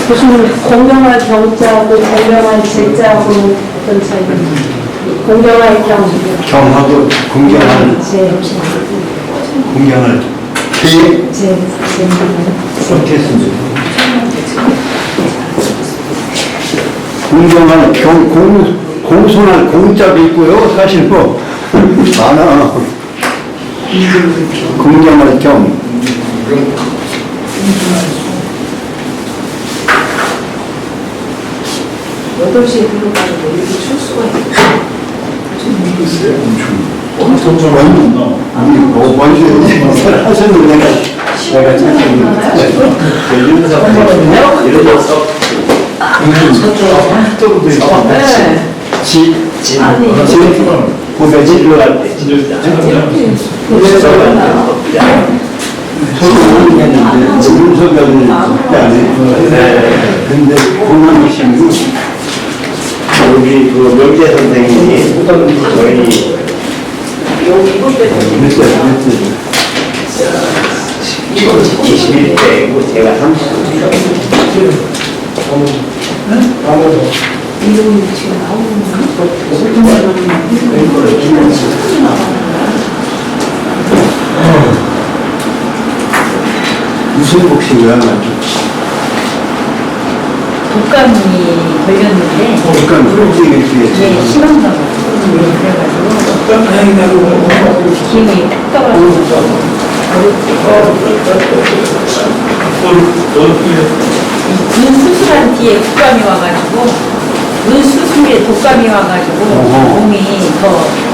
무슨 공경할 경자하고 공경할 제자하고 어떤 차이가 공경할 경하고 공경할 공경할 어떻게 했습니까? 공경할 공손할 공자도 있고요. 사실 뭐 많아. 공경할 경. 8시에 들어가지고 이렇게 출 수가 있어요. 먼저 하셨는데 내가 찾았는데 이러면서 저쪽으로 고백이 일어날 때 윤석열을 그때 안 해. 근데 공항이시고 여기 그 명재 선생님이 저희 몇 살? 21대고 제가 30대. 이름이 지금 나오는 무슨 복싱이야? 독감이 걸렸는데 독감 풀어지겠지. 예, 심한가 봐요. 그래가지고 힘이 푹 떨어져서 눈 수술한 뒤에 독감이 와가지고 눈 수술에 독감이 와가지고 몸이 더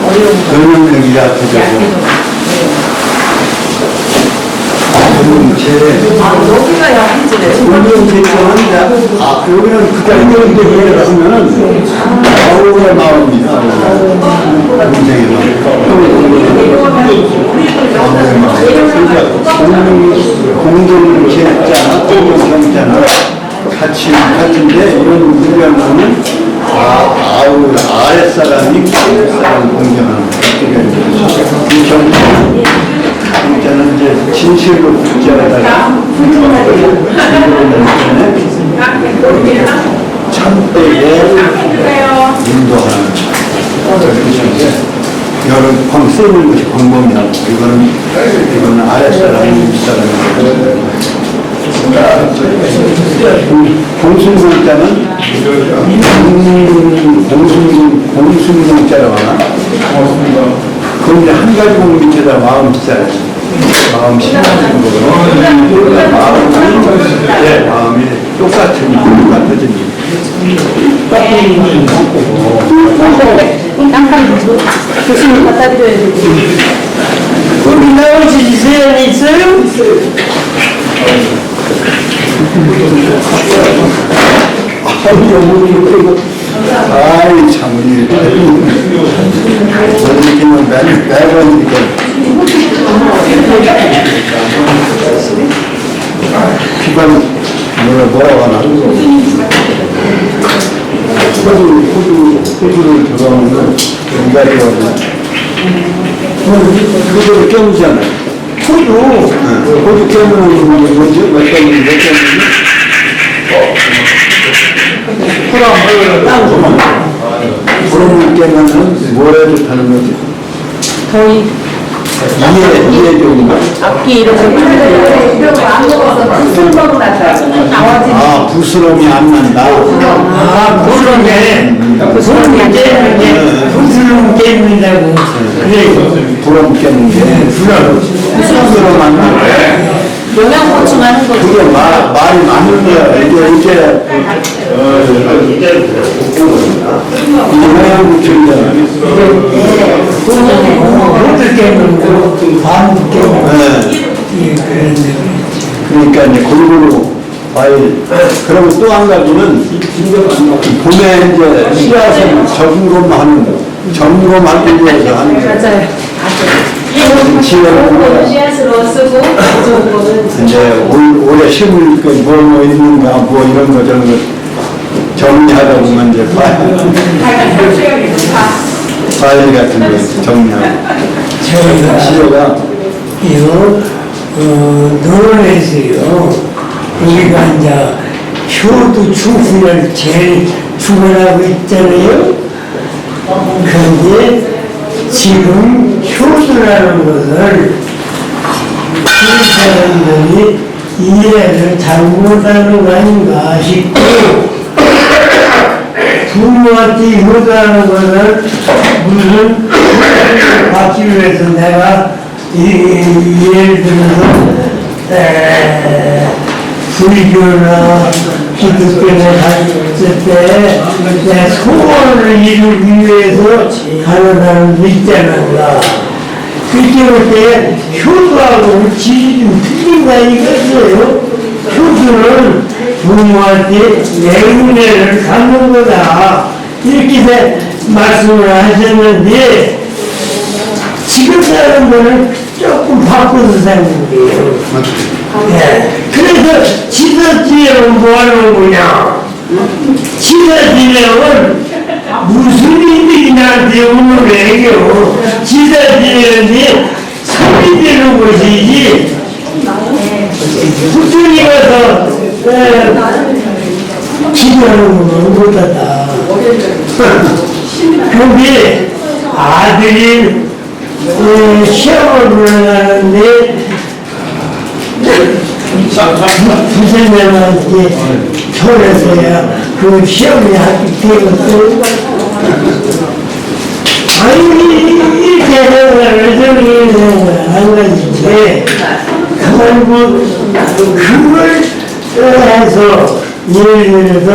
어려운 거예요. 면역력이 약해져서. 여기가 약해지네. 운동 대처하는데 여기는 그냥 운동을 하면은 어우가 나옵니다. 굉장히 공동체자, 공동경자나 같은데 이런 문제는 아랫사람이 윗사람 공경하는 이 경자는 이제 진실로 붙잡아다가 참되게 인도하는 것인데 여러 광 쓰는 것이 방법이라고 이거는 아랫사람이 윗사람이 공순공자는 공순공자라고 하나? 그건 이제 한 가지 공 밑에다 마음 써야지. 마음 심는 거거든. 마음이 똑같아진 교수님 갖다 드려야 되지. 거기 나오실 사연이 있어요? 아이 참 저렇게는 매번 이렇게 피가 뭐라고 하나 호주를 들어가면 인가리가 그대로 깨우잖아. 호주 깨우는 뭐지? 몇 개인지? 구름을 깨면은 뭐에 좋다는 거지? 더위 이해 좋은가? 앞뒤 이런 거 이런 거 안 먹어서 술 먹고 나서 나와지. 부스럼이 안 난다. 그러네. 부스럼 깨는다고. 그래. 부럼 깨는 게 부스럼 안 난다. 영양 보충하는 거. 그게 말이 많은 거야. 이게 영양 보충이잖아. 옷을 깨는 거, 밤 깨는 거. 그러니까 이제 골고루 과일. 그리고 또 한 가지는 봄에 이제 씨앗을 점으로 하는 거. 점으로 만들기 위해서 하는 거. 맞아요. 지금 씨앗으로 쓰고 좋은 거는 이제 올해 심을 거 뭐 있는가 뭐 이런 거 저런 거 정리하다 보면 이제 파일 같은 거 정리하고. 저희가 시료가 이거 논문에서요 우리가 이제 효도 충분을 제일 주문하고 있잖아요. 그런데 지금 효도라는 것을 이 사람들이 이해를 잘못하는 거 아닌가 싶고, 부모한테 효도하는 것을 무슨 받기 위해서 내가 예를 들어서 불교나 기독교나 갔을 때 내 소원을 이루기 위해서 가는 사람도 있잖아. 그럴 때 효도하고 질이 좀 틀린다 이거죠. 효도는 부모한테 내 은혜를 갚는 거다 이렇게 말씀을 하셨는데, 지금 사람들은 조금 바꿔서 사는 거예요. 네. 그래서 지사지내는 뭐 하는 거냐? 지사지내는 무슨 일이 나한테 오늘 애교? 지사지내는데 소리 되는 것이지, 꾸준히 가서 기도하는 건 못하다. 근데 아들이 시험을 보러가는데 부생님한테 전해서야 그 시험이 합격되었어요. 아니 이렇게 생각을 저렇게 생각을 안 가지고 그리고 그걸 해서 예를 들어서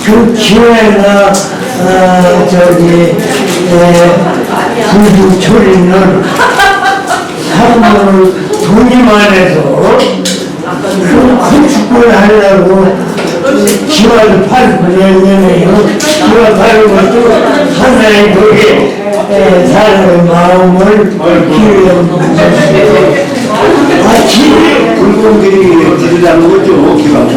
그 기회나 불교 처리는 사람을 돈이 많아서 그 건축을 하려고 기와를 팔고 그러잖아요. 기와 파는 것도 하나의 그게 사람의 마음을 기회하는 불공들이 드리자는 거죠, 기가. 네.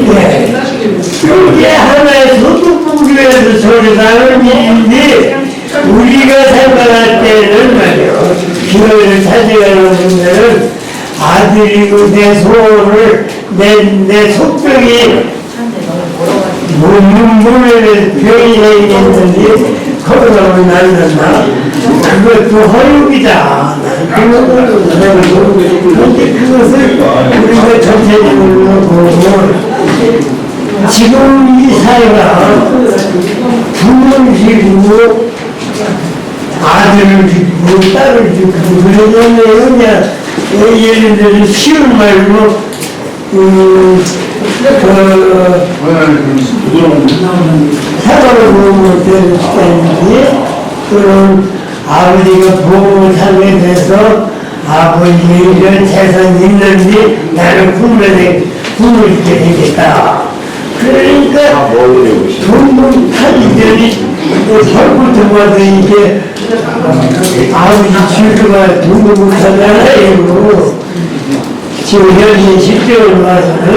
그게 하나의 소득을 위해서 소리하는 일인데, 우리가 생각할 때는 말이요, 기회를 찾아가는 분들은 아들이고 내 소원을 내 속병이 몸에 병이 생겼는데 거기서 낳는다. 그것도 허용이다. 그런데 그것을 우리가 전체적으로 보면 지금 이 사회가 부모를 지고 아들을 지고 딸을 지고 그러잖아요. 그냥 예를 들어서 쉬운 말로 사과를 보면 되는데, 그런 아버지가 보험을 사게 돼서 아버지의 이런 재산이 있는데 나는 꿈을 있게 되겠다. 그러니까 돈을 타기 전에 설부터 봐도 이게 아버지 질투가 돈도 못하잖아요. 지금 현재 실적으로 봐서는.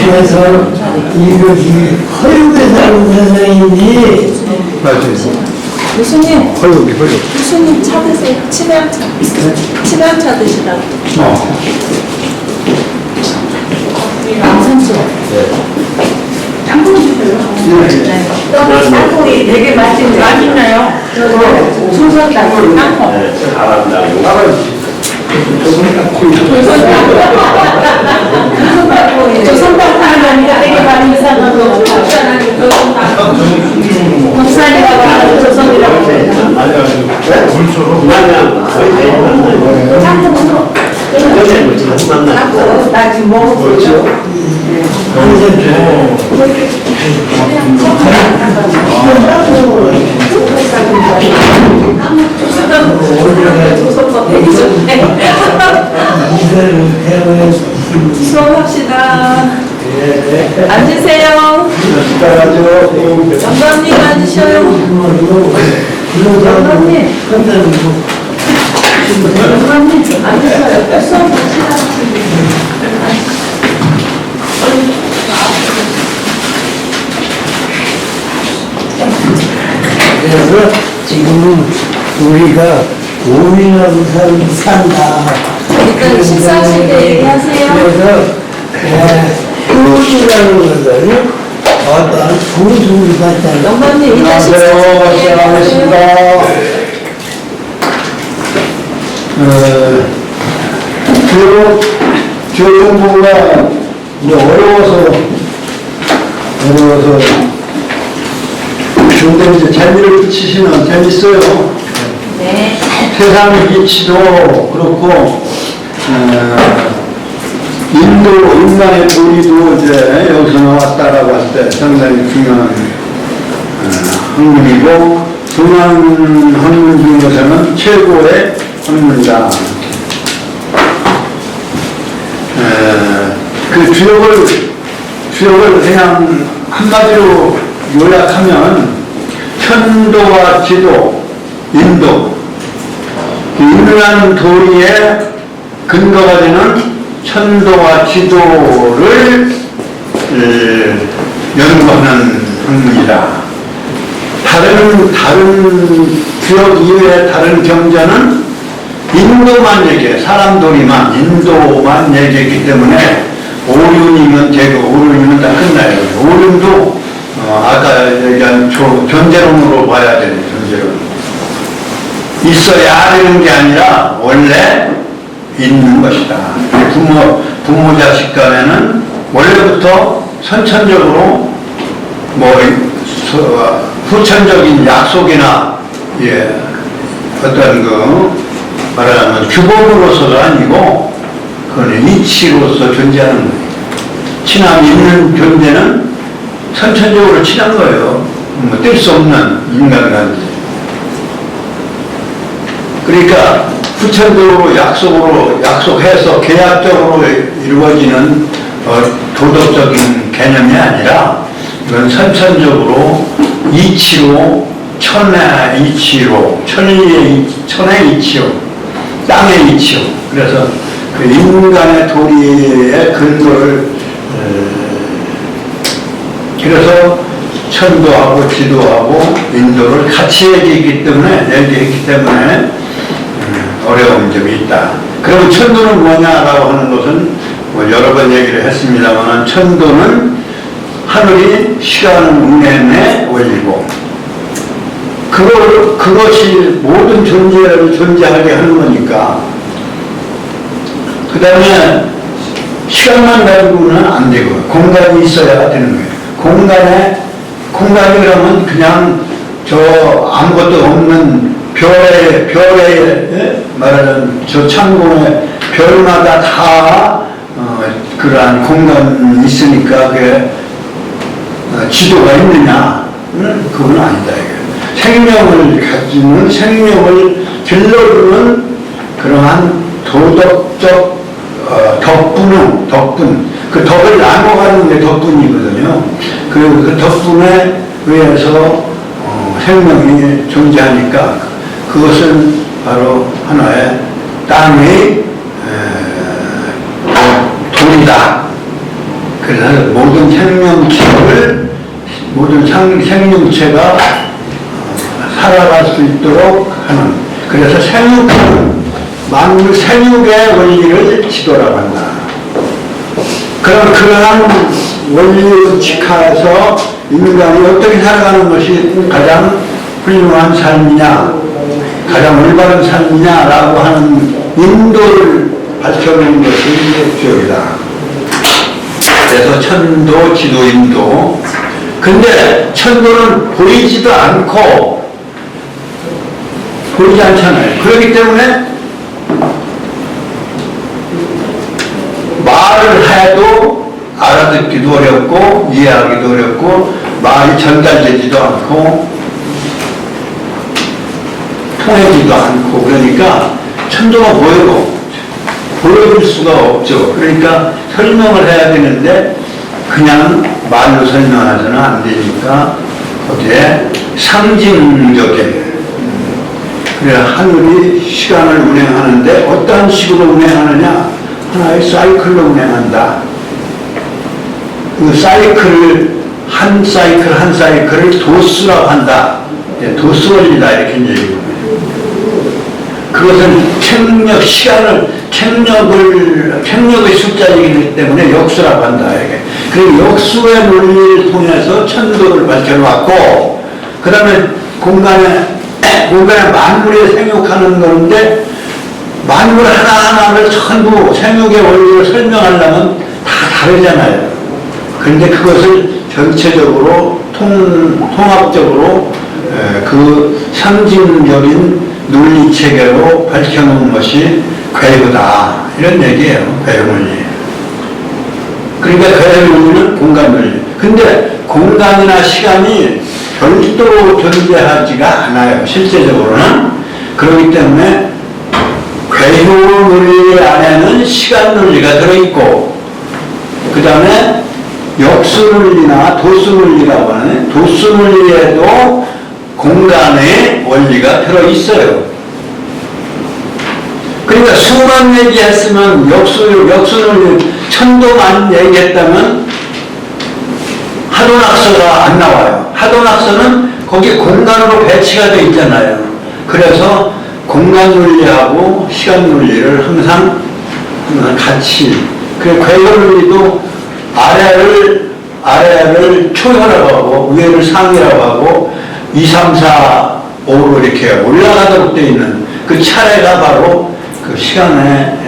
그래서 이것이 허용에 사는 세상이니. 교수님, 허용이. 교수님 차 드세요. 치매차. 치매차 드시라고. 안산수. 땅콩 주세요. 네. 땅콩이 되게 맛있나요? 조선 땅콩. 조선 땅콩이 아니라 되게 많이 이상한 거. 박사님과 말하는 조선이라고. 나 지금 먹었죠. 수업합시다. 앉으세요. 영감님 앉으셔요. 영감님. 영감님 앉으셔요. 수업합시다. 그래서 지금은 우리가 오인하는 사람이 산다. 일단 식사하실 때 얘기하세요. 그래서 효이라는 것은 어떤 고수를 갖다가 영감님 일단 식사하실 때 얘기하세요. 시작하겠습니다. 교육부가 이제 어려워서 근데 이제 재미를 붙이시면 재밌어요. 네. 세상 이치도 그렇고 인간의 도리도 이제 여기서 나왔다라고 할 때 상당히 중요한 학문이고 중요한 학문 중에서는 최고의 학문이다. 그 주역을 그냥 한마디로 요약하면 천도와 지도, 인도, 인간 도리의 근거가 되는 천도와 지도를 연구하는 학문이다. 다른 주역 이외의 다른 경전은 인도만 얘기해. 사람 도리만, 인도만 얘기했기 때문에 오륜이면 되고, 오륜이면 다 끝나요. 오륜도 아까 얘기한 존재론으로 봐야 되는 존재론. 있어야 되는 게 아니라 원래 있는 것이다. 부모 자식 간에는 원래부터 선천적으로 후천적인 약속이나 어떤 말하자면 규범으로서가 아니고 그건 이치로서 존재하는 거예요. 친함이 있는 존재는 선천적으로 친한 거예요. 뗄 수 없는 인간관계. 그러니까 후천적으로 약속해서 계약적으로 이루어지는 도덕적인 개념이 아니라 이건 선천적으로 이치로 천의 이치로 천의 이치로 땅의 이치로 그래서 그 인간의 도리의 근거를 그래서 천도하고 지도하고 인도를 같이 얘기했기 때문에 어려운 점이 있다. 그럼 천도는 뭐냐라고 하는 것은 여러 번 얘기를 했습니다만 천도는 하늘이 시간을 운행의 원리고 그것이 모든 존재를 존재하게 하는 거니까 그 다음에 시간만 가지고는 안 되고 공간이 있어야 되는 거예요. 공간이 그러면 그냥 아무것도 없는 별에 말하자면 저 창공에 별마다 다 그러한 공간이 있으니까 그게 지도가 있느냐? 그건 아니다. 생명을 가지는 생명을 길러주는 그러한 도덕적 덕분 그 덕을 나눠가는 게 덕분이거든요. 그리고 그 덕분에 의해서 생명이 존재하니까 그것은 바로 하나의 땅의 도리다. 그래서 모든 생명체가 살아갈 수 있도록 하는 그래서 만물 생육의 원리를 지도라고 한다. 그러한 원리를 지켜서 인간이 어떻게 살아가는 것이 가장 훌륭한 삶이냐 가장 올바른 삶이냐라고 하는 인도를 밝혀내는 것이 주역이다. 그래서 천도, 지도, 인도. 근데 천도는 보이지도 않고 보이지 않잖아요. 그렇기 때문에 말을 해도 알아듣기도 어렵고 이해하기도 어렵고 말이 전달되지도 않고 통하지도 않고 그러니까 천도가 보여줄 수가 없죠. 그러니까 설명을 해야 되는데 그냥 말로 설명하서는 안 되니까 거기에 상징적인 그래 하늘이 시간을 운행하는데 어떤 식으로 운행하느냐 하나의 사이클로 운행한다. 그 사이클을 한 사이클을 도수라고 한다. 도수 원리다 이렇게 얘기해요. 그것은 책력의 숫자이기 때문에 역수라고 한다. 이게. 그리고 역수의 논리를 통해서 천도를 밝혀놓았고, 그 다음에 공간에 만물이 생육하는 건데, 만물 하나하나를 전부 생육의 원리를 설명하려면 다 다르잖아요. 그런데 그것을 전체적으로 통합적으로 그 상징적인 논리 체계로 밝혀놓은 것이 괴효다. 이런 얘기예요. 괴효 논리. 그러니까 괴효 논리는 공간 논리. 근데 공간이나 시간이 별도로 존재하지가 않아요. 실제적으로는. 그렇기 때문에 괴효 논리 안에는 시간 논리가 들어있고, 그 다음에 역수 논리나 도수 논리라고 하는 도수 논리에도 공간의 원리가 들어있어요. 그러니까 수만 얘기했으면 역수 논리, 천도만 얘기했다면 하도낙서가 안 나와요. 하도낙서는 거기 공간으로 배치가 되어 있잖아요. 그래서 공간 논리하고 시간 논리를 항상 같이, 그리고 괴효 논리도 아래를 초혈이라고 하고 위에를 상이라고 하고 2, 3, 4, 5로 이렇게 올라가도록 되어 있는 그 차례가 바로 그 시간의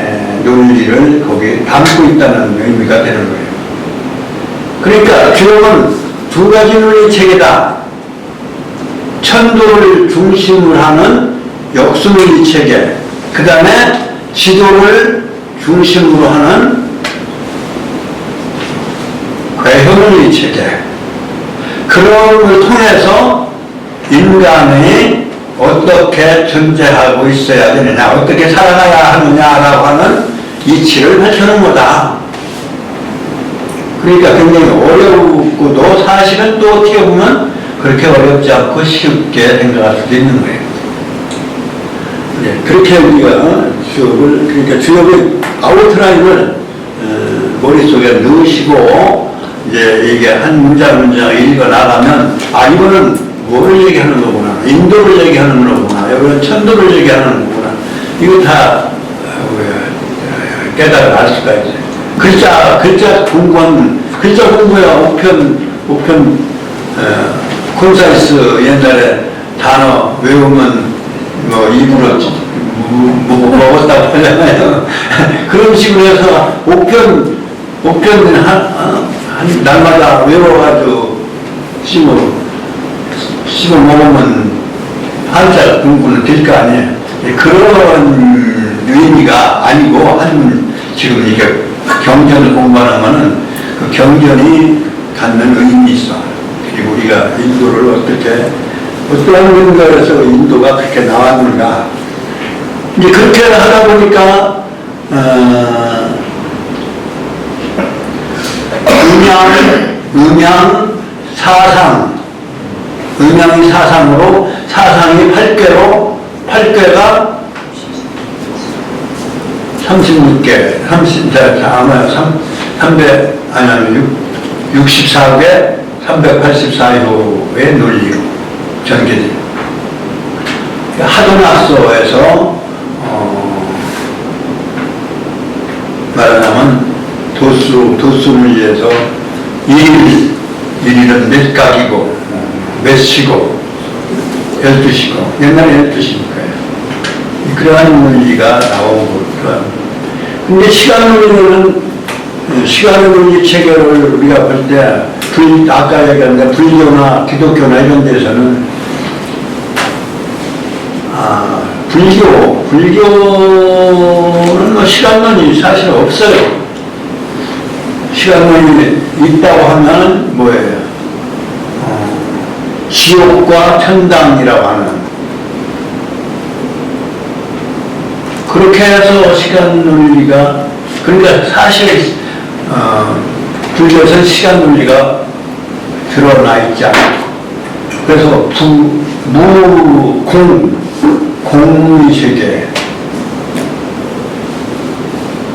논리를 거기에 담고 있다는 의미가 되는 거예요. 그러니까 주역은 두 가지 논리 체계다. 천도를 중심으로 하는 역수 논리 체계, 그 다음에 지도를 중심으로 하는 괴효 논리 체계. 그런 걸 통해서 인간이 어떻게 존재하고 있어야 되느냐, 어떻게 살아가야 하느냐라고 하는 이치를 밝혀놓은 거다. 그러니까 굉장히 어렵고도 사실은 또 어떻게 보면 그렇게 어렵지 않고 쉽게 생각할 수도 있는 거예요. 네, 그렇게 우리가 주역의 아웃라인을 머릿속에 넣으시고 이제 이게 한 문장 읽어 나가면, 이거는 뭘 얘기하는 거구나, 인도를 얘기하는 거구나, 이거는 천도를 얘기하는 거구나, 이거 다 깨달아 알 수가 있어요. 글자 공부야. 우편 콘사이스 옛날에 단어 외우면 뭐 입으로 먹었다고 하잖아요. 그런 식으로 해서 우편 한 날마다 외워가지고 씹어 먹으면 한자 공부는 될 거 아니에요. 그런 의미가 아니고, 지금 이게 경전을 공부하는 거는 그 경전이 갖는 의미 있어. 그리고 우리가 인도를 어떠한 근거에서 인도가 그렇게 나왔는가. 이제 그렇게 하다 보니까, 음양이 사상으로, 사상이 8궤가 36개, 아마 64개, 384호의 논리로 전개돼요. 하도낙서에서 말하자면 도수 논리에서 일일은 몇 각이고 몇 시고 12시고, 옛날에 12시니까요. 그러한 논리가 나오고. 근데 시간 논리 체계를 우리가 볼 때, 아까 얘기한 불교나 기독교나 이런 데서는, 불교는 뭐 시간 논리 사실 없어요. 시간 논리 있다고 하면 뭐예요? 지옥과 천당이라고 하는, 그렇게 해서 시간 논리가, 그러니까 사실 불교에서는 시간 논리가 드러나 있지 않고, 그래서 공의세계,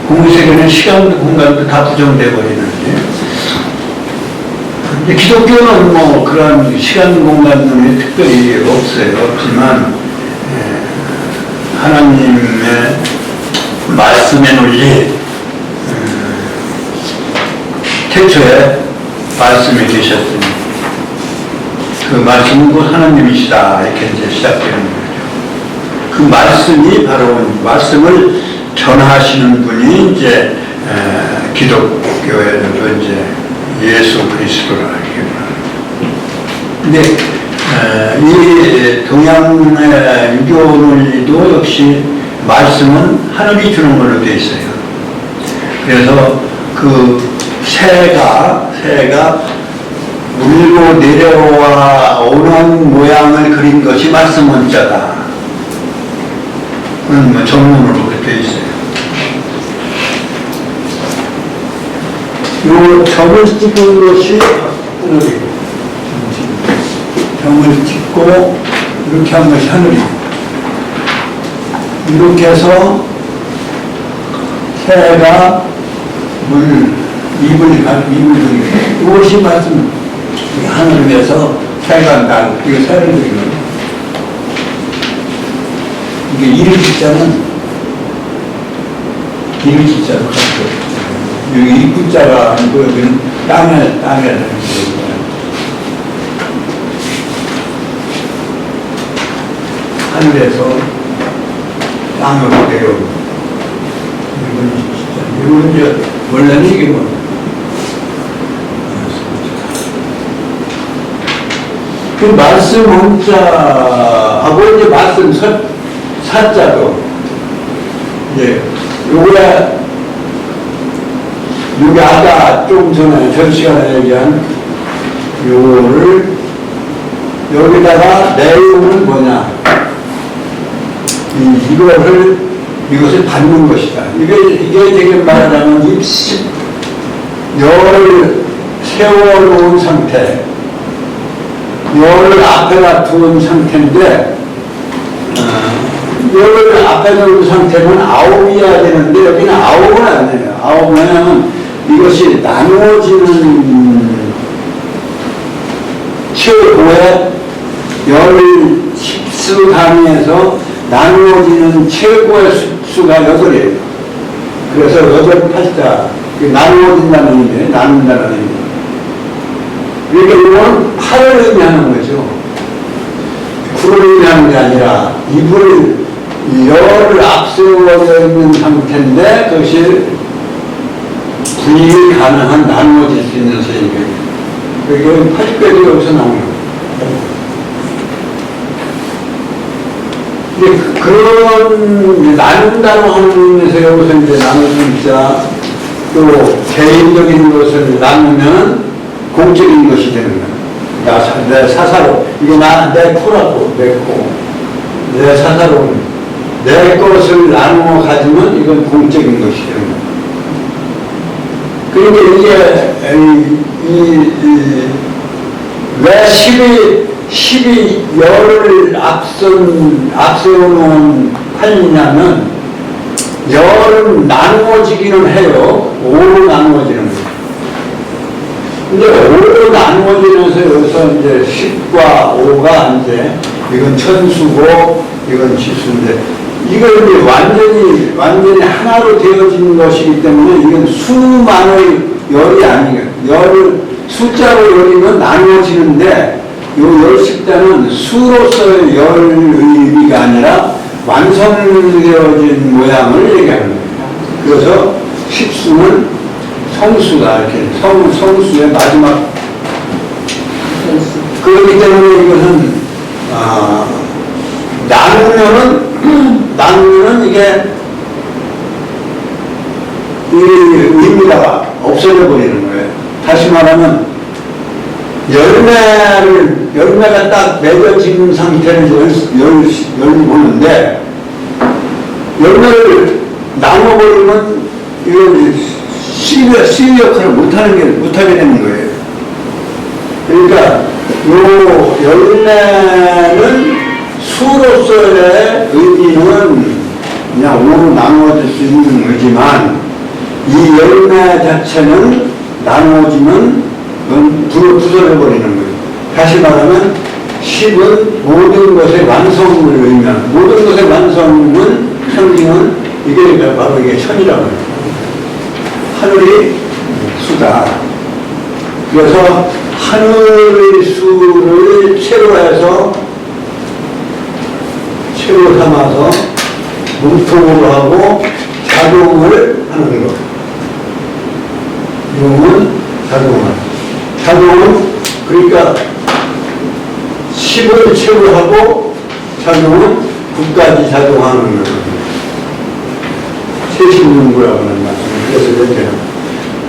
공의세계는 시간도 공간도 다 부정돼 버리는데, 기독교는 뭐 그런 시간 공간들이 특별히 없어요. 없지만 하나님의 말씀의 논리, 태초에 말씀이 계셨으니 그 말씀은 곧 하나님이시다 이렇게 이제 시작되는 거죠. 그 말씀이 바로 말씀을 전하시는 분이 이제 기독교에도 이제 예수 그리스도라 이렇게 말합니다. 근데 이 동양의 유교 논리도 역시 말씀은 하늘이 주는 걸로 되어 있어요. 그래서 그 새가 물고 내려와 오는 모양을 그린 것이 말씀 원자다. 그건 뭐 전문으로 그렇게 되어 있어요. 요 점을 찍은 것이 하늘이고, 점을 찍고 이렇게 한 것이 하늘이고, 이렇게 해서 새가 입을 그리고, 이것이 말씀, 하늘을 위해서 새가 날, 이거 새를 그리는 거예요. 이게 이를 짓자는, 이를 짓자로 갖고, 여기 입구자가 아니고 여기는 땅에 하늘에서 땅으로 내려오고, 이건 이제 원래는 이게 뭐 그 말씀 원자하고 이제 말씀 사자도 이제 요게 아까 좀 전에 전 시간에 얘기한 요거를 여기다가 내용은 뭐냐, 이것을 받는 것이다. 이게 지금 말하자면 열을 세워놓은 상태, 열을 앞에다 두은 상태인데, 열을 앞에 두은 상태는 아홉이어야 되는데, 여기는 아홉은 아니에요. 아홉은 왜냐하면 이것이 나누어지는 최고의 열 십수 단위에서 나누어지는 최고의 수가 8이에요. 그래서 8, 8자, 나누어진다는 의미예요. 나눈다는 의미. 그러니까 이건 8을 의미하는 거죠. 9를 의미하는 게 아니라 열을 앞세워져 있는 상태인데 그것이 분익이 가능한 나누어질 수 있는 세계예요. 그러니까 80배도 여기서 나오는 거예요. 그런 나눈다고 하는 의미에서 여기서 이제 나누는 자, 또 개인적인 것을 나누면 공적인 것이 되는 거야. 내 사사로, 이게 내 코라고, 내 코. 내 사사로, 내 것을 나누어 가지면 이건 공적인 것이 되는 거야. 그러니까 이게, 왜 10이 열을 앞세워놓은 판이냐면, 열은 나누어지기는 해요. 5로 나누어지는 거예요. 근데 5로 나누어지면서 여기서 이제 10과 5가 이제, 이건 천수고, 이건 지수인데, 이걸 이제 완전히 하나로 되어진 것이기 때문에 이건 수만의 열이 아니에요. 숫자로 열이면 나누어지는데, 요 열십자는 수로서의 열의 의미가 아니라 완성되어진 모양을 얘기하는 거예요. 그래서 십수는 성수다, 이렇게. 성수의 마지막. 그렇기 때문에 이것은, 나누면은 이게, 이 의미가 없어져 버리는 거예요. 다시 말하면, 열매가 딱 맺어진 상태를 열 보는데, 열매를 나눠버리면, 이걸 씨 역할을 못하게 되는 거예요. 그러니까, 요 열매는 수로서의 의미는 그냥 5로 나누어질 수 있는 거지만, 이 열매 자체는 나누어지면 그건 부숴내버리는 거예요. 다시 말하면 10은 모든 것의 완성을 의미하는, 모든 것의 완성은, 상징은 이게 바로 이게 천이라고 해요. 하늘이 수다. 그래서 하늘의 수를 채로 해서, 채로 삼아서 몸통으로 하고 작용을 하는 것. 용은 작용을. 작용은, 그러니까 10을 채로 하고 작용은 9까지 작용하는 거예요. 세신문구라고 하는 말씀을 그래서 이렇게.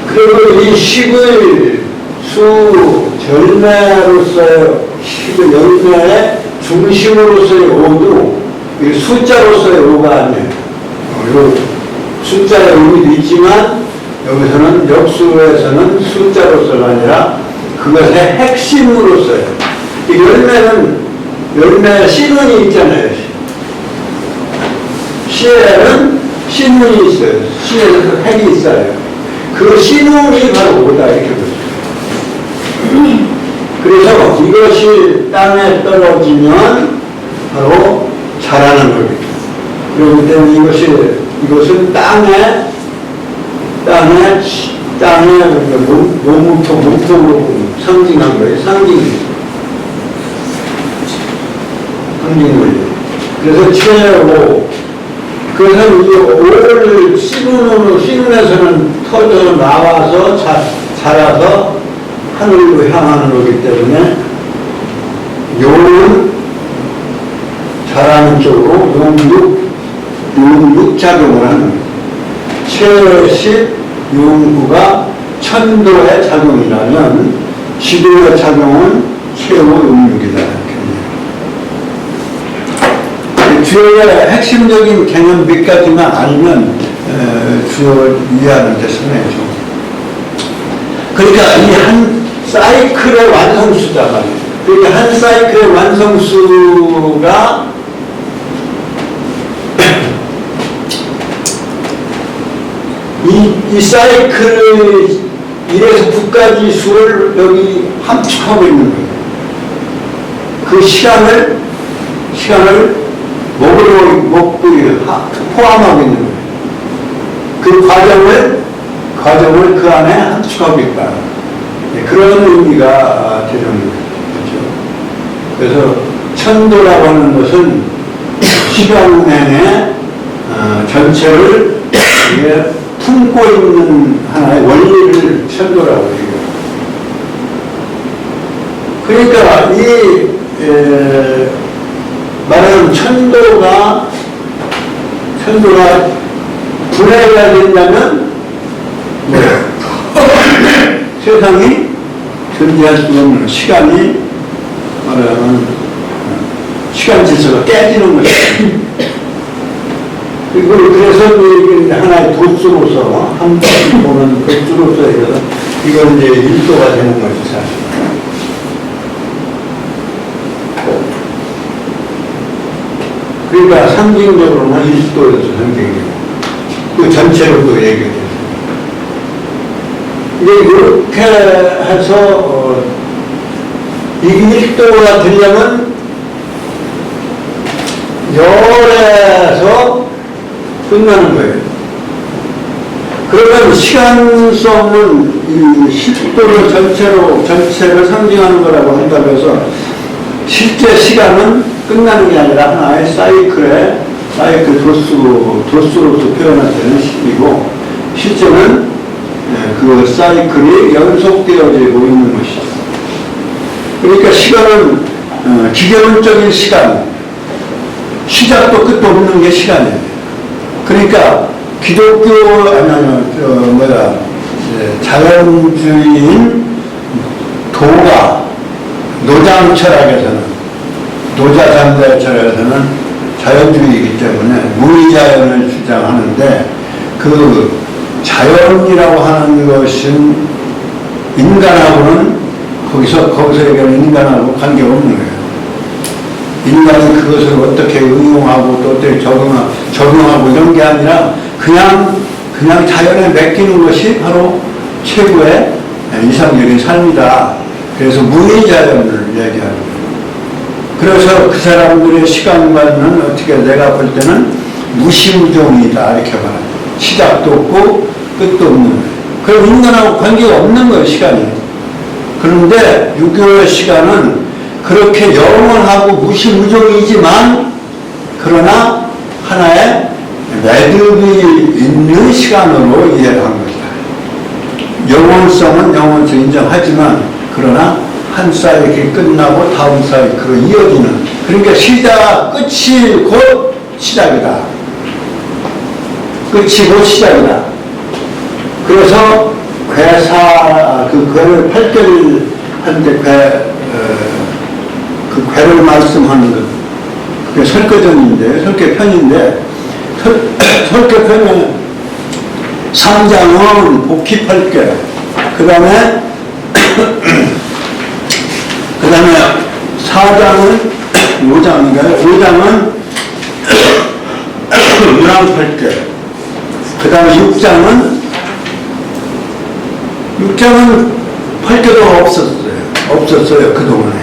그리고 이 10을 수 열매로서의 10의 열매의 중심으로서의 오도 숫자로서의 오가 아니에요. 요 숫자의 의미도 있지만 여기서는 역수에서는 숫자로서가 아니라 그것의 핵심으로서의 이 열매의 씨눈이 있잖아요. 씨에는 씨눈이 있어요. 씨에는 핵이 있어요. 그 씨눈이 바로 오다 이렇게 보죠. 그래서 이것이 땅에 떨어지면 바로 자라는 겁니다. 그렇기 때문에 이것은 땅에 몸통으로 상징한 거예요. 상징이에요. 그래서 최고, 그래서 이 오를 씨눈에서는 터져 나와서 자라서 하늘로 향하는 거기 때문에 용은 자라는 쪽으로 용육작용을 하는 거예요. 최십 용구가 천도의 작용이라면 지도의 작용은 최후 용육이다. 주역의 핵심적인 개념 몇 가지만 알면 주역을 이해하는 데 선해죠. 그러니까 이 한 사이클의 완성수다 말이에요. 그러니까 한 사이클의 완성수가 이 사이클의 1에서 9까지 수를 여기 함축하고 있는 거예요. 그 시간을 목표에 포함하고 있는 거예요. 그 과정을 그 안에 함축하고 있다. 네, 그런 의미가 되는 거죠. 그래서 천도라고 하는 것은 시간의 전체를 품고 있는 하나의 원리를 천도라고 해요. 그러니까 말하는 천도가 분해가 된다면 세상이 존재할 수 없는 시간이 말하면 시간 질서가 깨지는 거죠. 그래서 하나의 도수로서 한 번 보는 도수로서 해서 이건 이제 일도가 되는 거죠, 사실. 그러니까 상징적으로는 일도에서 상징이고 그 전체로 또 얘기해요. 이제 이렇게 해서 이 일도가 되려면 열에서 끝나는 거예요. 그러면 시간성은 이 10도를 전체를 상징하는 거라고 한다고 해서 실제 시간은 끝나는 게 아니라 하나의 사이클 도수로서 표현할 때는 10이고 실제는 그 사이클이 연속되어지고 있는 것이죠. 그러니까 시간은 기계론적인 시간, 시작도 끝도 없는 게 시간이에요. 그러니까 기독교 자연주의인 노장 철학에서는 노자장자 철학에서는 자연주의이기 때문에 무의자연을 주장하는데 그 자연이라고 하는 것은 인간하고는 거기서 얘기하는 인간하고 관계없는 거예요. 인간이 그것을 어떻게 응용하고 또 어떻게 적용하고 이런 게 아니라 그냥 자연에 맡기는 것이 바로 최고의 이상적인 삶이다. 그래서 무의자연을 얘기하는 거예요. 그래서 그 사람들의 시간관은 어떻게 내가 볼 때는 무시무종이다 이렇게 말해요. 시작도 없고 끝도 없는 거예요. 그럼 인간하고 관계가 없는 거예요, 시간이. 그런데 6개월의 시간은 그렇게 영원하고 무시무종이지만 그러나 하나의 매듭이 있는 시간으로 이해를 한 것이다. 영원성은 영원성 인정하지만 그러나 한 사이클이 끝나고 다음 사이클로 이어지는, 그러니까 끝이 곧 시작이다. 끝이 곧 시작이다. 그래서 그 괴를 8개월 하는데 그 괴를 말씀하는 것, 그게 설교전인데, 설교편인데, 설교편에 3장은 복희 8개, 그 다음에 4장은 5장인가요? 5장은 문항 8개, 그 다음에 6장은 8개도 없었어요, 그동안에.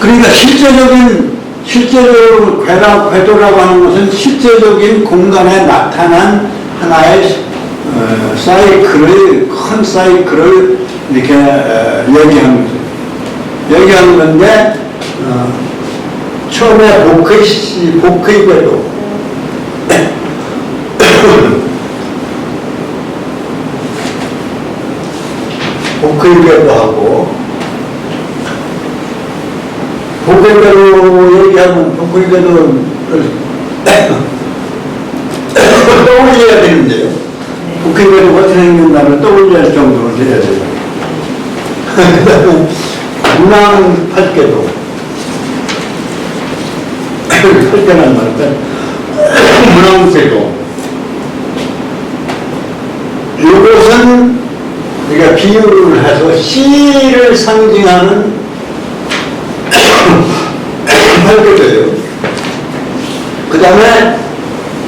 그러니까 실제적으로 궤도라고 하는 것은 실제적인 공간에 나타난 하나의 큰 사이클을 이렇게 얘기하는 건데, 처음에 복의 궤도, 복의 궤도하고, 복의 궤도 얘기하면 복의 궤도를 떠올려야 되는데요. 복의 궤도가 어떻게 생긴다면 떠올려야 할 정도로 돼야 돼요. 그 다음에 문항 8개도, 8개란 말일까? 문항 궤도. 이것은 우리가 비유를 해서 씨를 상징하는 8개도예요. 그 다음에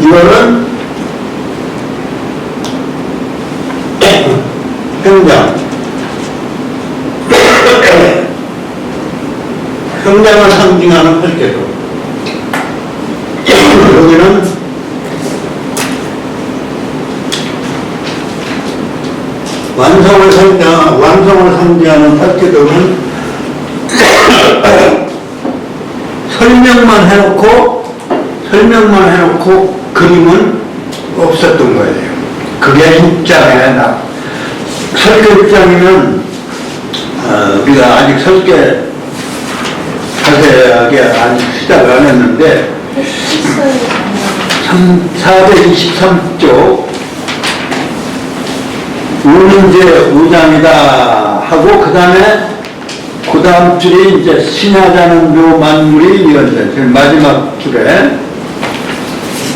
이거는 평장을 상징하는 8개도. 여기는 완성을 상징하는 8개도는 설명만 해놓고 그림은 없었던 거예요. 그게 입장에 설계 입장이면 우리가 아직 설계 자세하게 아직 시작을 안 했는데 423쪽 우문제 5장이다 하고, 그 다음 줄이 이제 신하자는 묘 만물이 이어져. 제일 마지막 줄에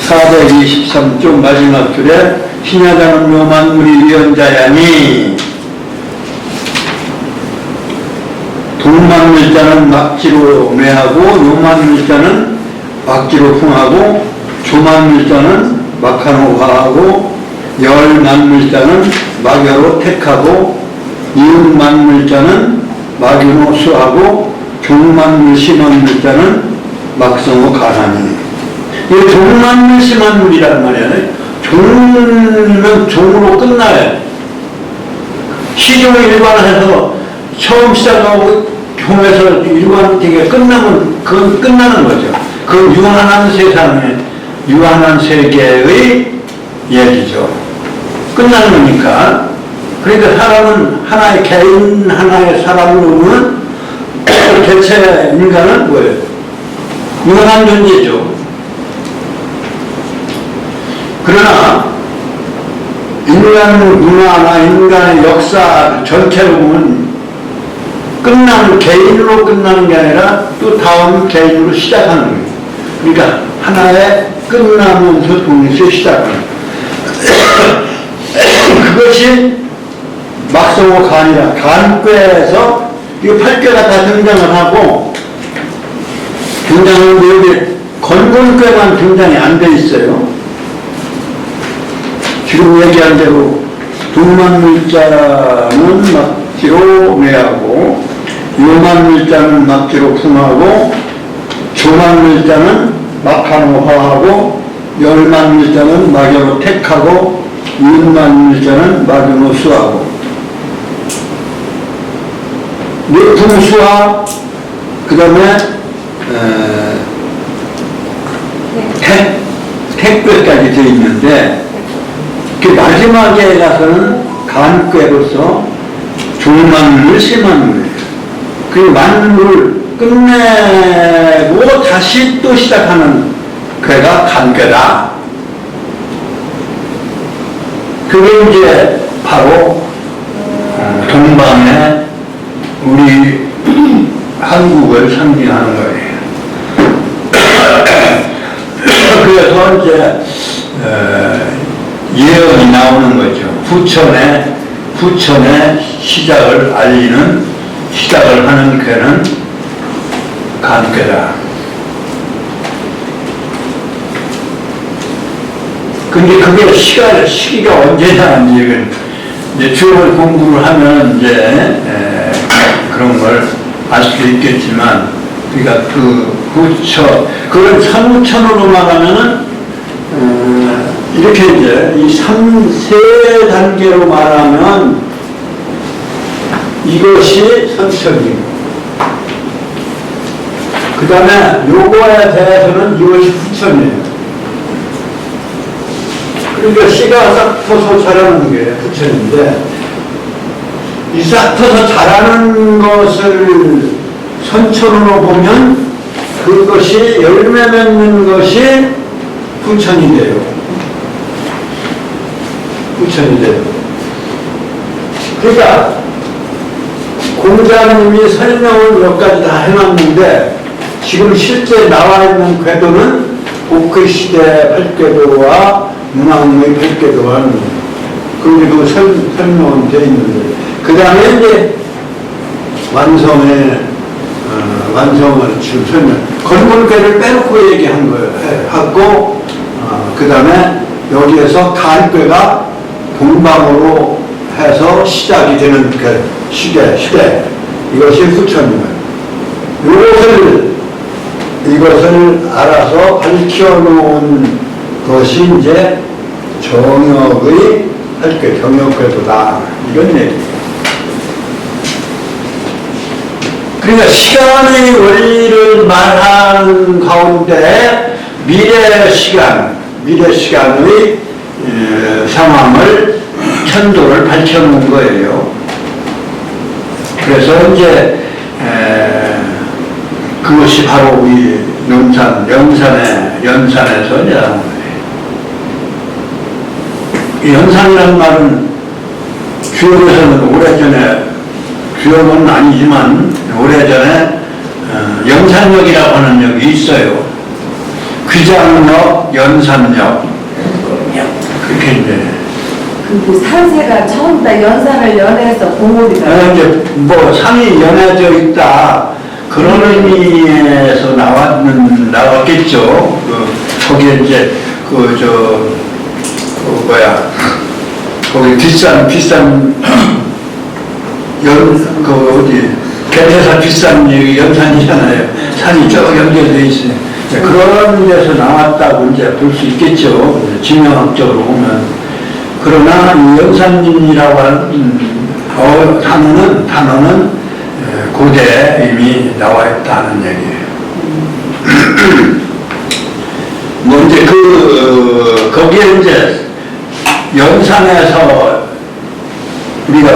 423쪽 마지막 줄에 신하자는 묘 만물이 위원자야니 동만물자는 막지로 매하고 요만물자는 막지로 풍하고 조만물자는 막하노 화하고 열만물자는 막여로 택하고 이웃만물자는 막유노 수하고 종만물 심한물자는 막성호 가하니. 이 종만물 심한물이란 말이에요. 종은 종으로 끝나요. 시종을 일반화해서 처음 시작하고 종에서 일반 되게 끝나면 그건 끝나는 거죠. 그건 유한한 세상에 유한한 세계의 얘기죠. 끝나는 거니까. 그러니까 사람은 하나의 개인, 하나의 사람으로는 대체 인간은 뭐예요? 유한한 존재죠. 그러나 인간 문화나 인간의 역사 전체로 보면 끝나는, 개인으로 끝나는 게 아니라 또 다음 개인으로 시작하는 거예요. 그러니까 하나의 끝나면서 동시에 시작하는 그것이 막성호 간이라, 간괴에서 이 8괴가 다 등장을 하고, 등장하는데 여기 건곤괴만 등장이 안 돼 있어요. 지금 얘기한 대로 동만물자는 막지로 매하고 요만물자는 막지로 풍하고 조만물자는 막하로 화하고 열만물자는 막여로 택하고 일만물자는 막으로 수하고 내풍수하 그 다음에 택괴까지 되어 있는데 그 마지막에 가서는 간괴로서 조만물, 심만물 그 만물을 끝내고 다시 또 시작하는 괴가 간괴다. 그게 이제 바로 동방의 우리 한국을 상징하는 거예요. 그래서 이제 예언이 나오는 거죠. 부천의 시작을 알리는 시작을 하는 괴는 간괴다. 근데 그게 시기가 언제냐 이제 주역을 공부를 하면 이제 그런 걸 알 수도 있겠지만, 그러니까 그걸 삼천으로 말하면은 이렇게 이제 이 세 단계로 말하면 이것이 삼천이고, 그 다음에 요거에 대해서는 이것이 후천이에요. 그러니까 씨가 싹 터서 자라는 게 후천인데, 이 싹 터서 자라는 것을 선천으로 보면 그것이 열매 맺는 것이 후천이 돼요. 후천이 돼요. 그러니까 공자님이 설명을 몇 가지 다 해놨는데, 지금 실제 나와 있는 궤도는 복귀시대 팔궤도와 문왕의 팔궤도와 그리고 설명은 되어 있는데, 그 다음에 이제 완성을 지금 설명, 건물궤를 빼놓고 얘기한 거예요. 하고, 그 다음에 여기에서 간궤가 동방으로 해서 시작이 되는 그 시대, 이것이 후천입니다. 이것을 알아서 밝혀놓은 것이 이제 정역의 할게, 정역궤도다. 이런 얘기예요. 그러니까 시간의 원리를 말하는 가운데 미래 시간의 상황을, 편도를 밝혀놓은 거예요. 그래서 이제 그것이 바로 우리 연산에서 이제 나온 거예요. 연산이라는 말은 주역에서는 오래전에, 주역은 아니지만 오래전에 연산역이라고 하는 역이 있어요. 귀장역, 연산역, 그렇게 이제. 그 산세가 전부 다 연산을 연해서 공물이다. 이제 뭐 산이 연해져 있다, 그런 의미에서 나왔겠죠. 거기에 이제 거기 비싼 개태사 비싼 연산이잖아요. 산이 쭉 연결되어 있어요. 그런 데서 나왔다고 이제 볼 수 있겠죠. 지명학적으로 보면. 그러나 이 연산이라고 하는 단어는 고대에 이미 나와 있다는 얘기예요. 뭐 이제 거기에 이제 연산에서 우리가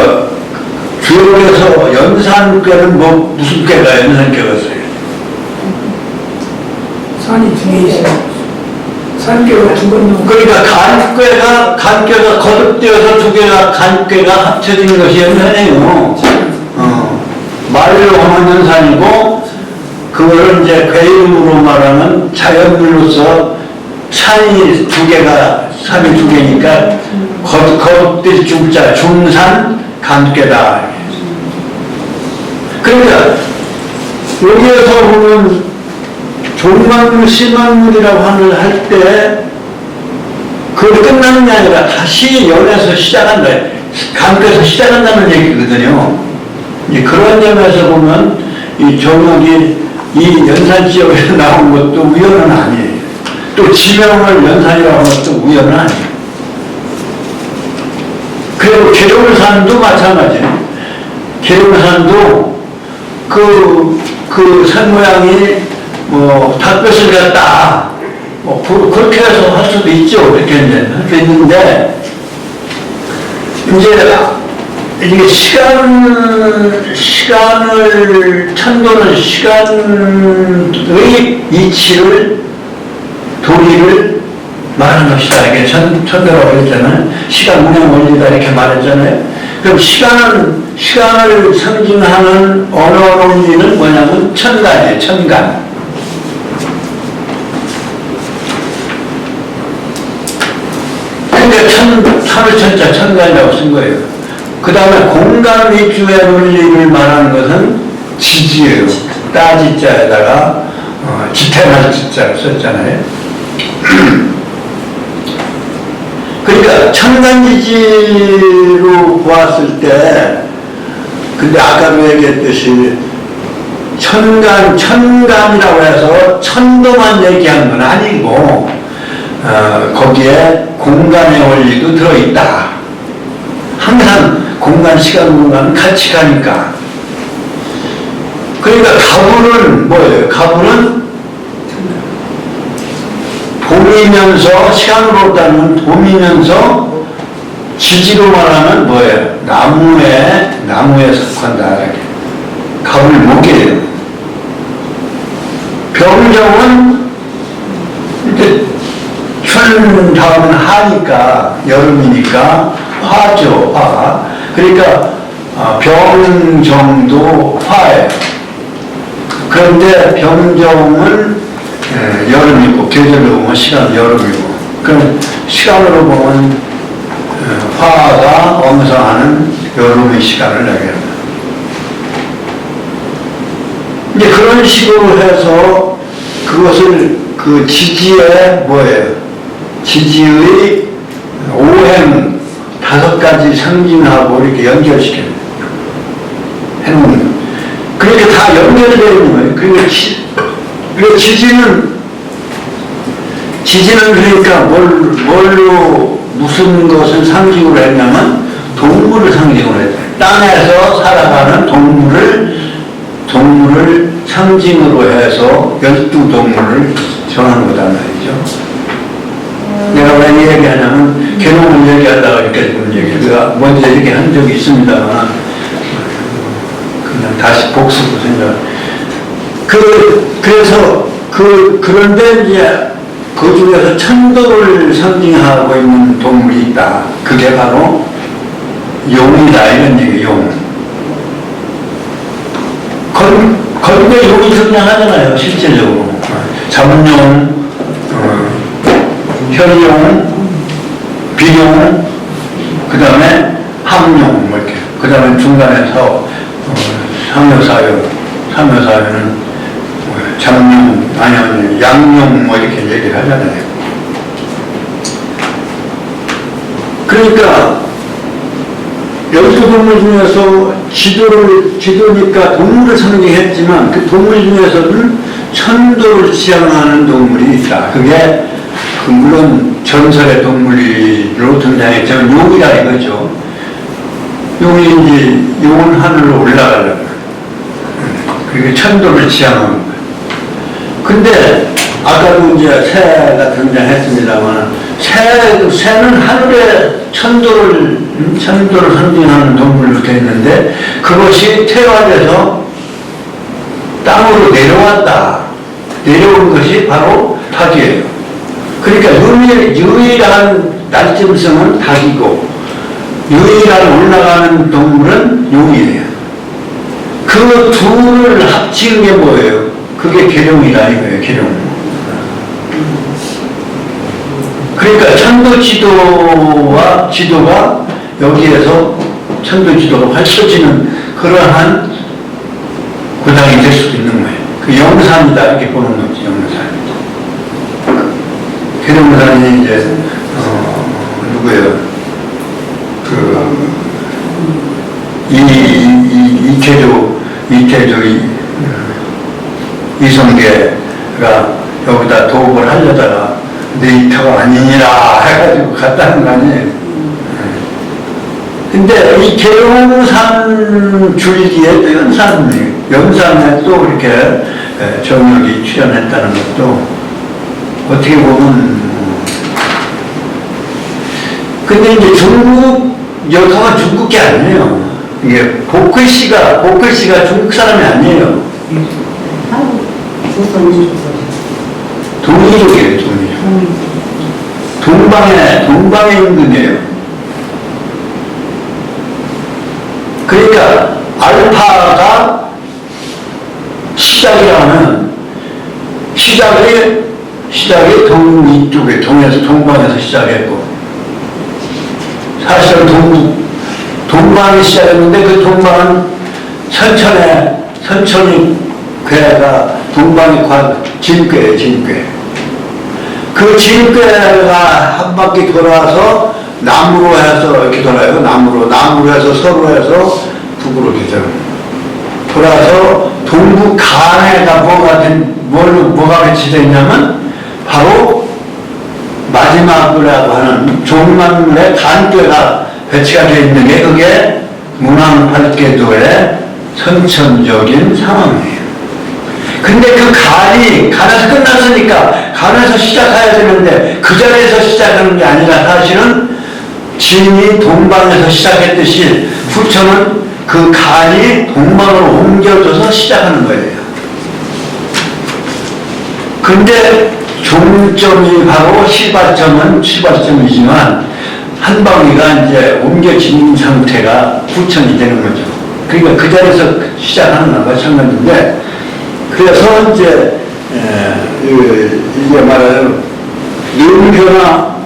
주역에서 연산궤는 뭐 무슨 궤가 연산궤가 있어요? 산이 뒤에 있어요. 산계가 두 번. 그러니까 간궤가 거듭되어서 두 개가 간궤가 합쳐진 것이 연산이에요. 말로 하면 연산이고, 그거를 이제 괴 이름으로 말하면 자연물로서 산이 두 개니까 거듭될 중자, 중산 간궤다. 그러니까 여기에서 보면 종만물, 심만물이라고 할 때 그걸 끝나는 게 아니라 다시 연에서 시작한다. 감에서 시작한다는 얘기거든요. 이제 그런 점에서 보면 이 종혁이 이 연산 지역에서 나온 것도 우연은 아니에요. 또 지명을 연산이라고 하는 것도 우연은 아니에요. 그리고 계룡산도 마찬가지예요. 계룡산도 그 산 모양이 뭐 닭볕을 갖다 뭐 그렇게 해서 할 수도 있죠. 이렇게 이제 할 수 있는데 이제 이게 시간을 천도는 시간의 이치를 도리를 말하는 것이다. 이게 천도라고 했잖아요. 시간 운행 원리다 이렇게 말했잖아요. 그럼 시간을 상징하는 언어 논리는 뭐냐면 천간이에요. 천간. 그러니까 천을 천자 천간이라고 쓴 거예요. 그 다음에 공간 위주의 논리를 말하는 것은 지지예요. 따지자에다가 지탱할 지자를 썼잖아요. 그러니까 천간지지로 보았을 때, 근데 아까도 얘기했듯이 천간이라고 해서 천도만 얘기한 건 아니고 거기에 공간의 원리도 들어있다. 항상 공간, 시간, 공간은 같이 가니까. 그러니까 가부는 뭐예요? 가부는 봄이면서, 시간으로 따르면 봄이면서 지지로 말하면 뭐예요? 나무에 속한다. 이렇게. 가부를 목이에요. 병정은 이제 춘 다음은 하니까, 여름이니까 화죠, 화. 그러니까 병정도 화예요. 그런데 병정은 여름이고, 계절로 보면 시간 여름이고, 그럼 시간으로 보면 화가 엄성하는 여름의 시간을 얘기합니다. 이제 그런 식으로 해서 그것을 그 지지의 뭐예요? 지지의 오행 5가지 상징하고 이렇게 연결시켜 해놓는 거예요. 그러니까 다 연결되어 있는 거예요. 그러니까 지지는 그러니까 뭘로 무슨 것을 상징으로 했냐면 동물을 상징으로 했어요. 땅에서 살아가는 동물을 상징으로 해서 12동물을 정한 거단 말이죠. 내가 왜 얘기하냐면 계룡을 얘기하다가 이렇게 본 얘기가 먼저 얘기한 적이 있습니다만 그냥 다시 복습으로 생각. 그래서 그런데 이제 그 중에서 천도를 상징하고 있는 동물이 있다. 그게 바로 용이다 이런 얘기예요. 용. 거기에 용이 등장하잖아요. 실제적으로. 잠용, 혈용, 비용, 그 다음에 함용, 뭐 이렇게. 그 다음에 중간에서 삼여사유는 잠용, 아니, 양용, 뭐 이렇게 얘기를 하잖아요. 그러니까, 12동물 중에서 지도니까 동물을 상징했지만 그 동물 중에서는 천도를 지향하는 동물이 있다. 그게 물론 전설의 동물로 등장했지만 용이라 이거죠. 용은 하늘로 올라가려고. 그게 천도를 지향하는 거예요. 근데 아까도 이제 새가 등장했습니다만 새는 하늘에 천도를 상징하는 동물로 되어 있는데 그것이 퇴화돼서 땅으로 내려왔다. 내려온 것이 바로 닭이에요. 그러니까 유일한 날짐승은 닭이고 유일한 올라가는 동물은 용이에요. 그 둘을 합친 게 뭐예요? 그게 계룡이다 이거예요. 계룡. 그러니까 천도지도와 지도가 여기에서 천도지도가 펼쳐지는 그러한 구상이 될 수도 있는 거예요. 그 영산이다 이렇게 보는 거지. 영산. 계룡산이 이제 누구예요? 이태조 이성계가 여기다 도읍을 하려다가 네 표가 아니니라 해가지고 갔다는 거 아니에요. 근데 이 계룡산 줄기에 또 연산에 또 이렇게 정역이 출연했다는 것도 어떻게 보면 근데 이제 중국 여성은 중국 게 아니에요. 이게 복글씨가 중국 사람이 아니에요. 한국 조선이 동이족이에요, 동이족. 동방의 임금이에요. 그러니까 알파가 시작이라면 시작이 동이쪽에 동에서 동방에서 시작했고 사실은 동방이 시작했는데 그 동방은 선천이 괴가 동방의 진괴예요, 진괴. 그 진괴가 한 바퀴 돌아서 남으로 해서 이렇게 돌아요. 남으로 해서 서로 해서 북으로 되죠. 돌아서 동북 간에가 뭐가 배치되어 있냐면 바로 마지막이라고 하는 종만물의 간괴가 배치가 되어 있는 게 그게 문왕팔계도의 선천적인 상황이에요. 근데 그 간에서 끝났으니까 간에서 시작해야 되는데 그 자리에서 시작하는 게 아니라 사실은 진이 동방에서 시작했듯이 부처는 그 간이 동방으로 옮겨져서 시작하는 거예요. 근데 종점이 바로 시발점이지만 한방위가 이제 옮겨진 상태가 부처이 되는 거죠. 그러니까 그 자리에서 시작하는 거와 마찬가지인데 그래서 이제 이게 말하자면 내용변화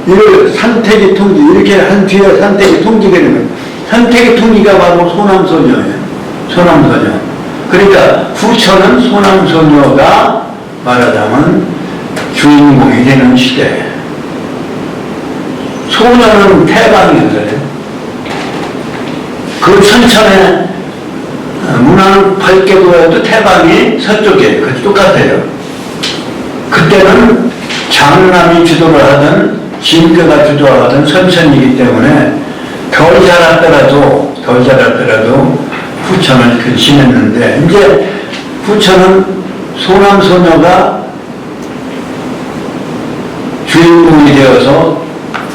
이걸 산택이 통지 이렇게 한 뒤에 산택이 통지가 되는 거예요. 산택이 통지가 바로 소남소녀예요. 소남소녀. 그러니까 부처는 소남소녀가 말하자면 주인공이 되는 시대. 소녀는 태방이거든요. 그 천천에 문왕 팔계도에도 태방이 서쪽이에요. 그 똑같아요. 그때는 장남이 주도를 하든 진교가 주도하든 선천이기 때문에 덜 자랐더라도 부처는 그 지냈는데 이제 부처는 소남소녀가 주인공이 되어서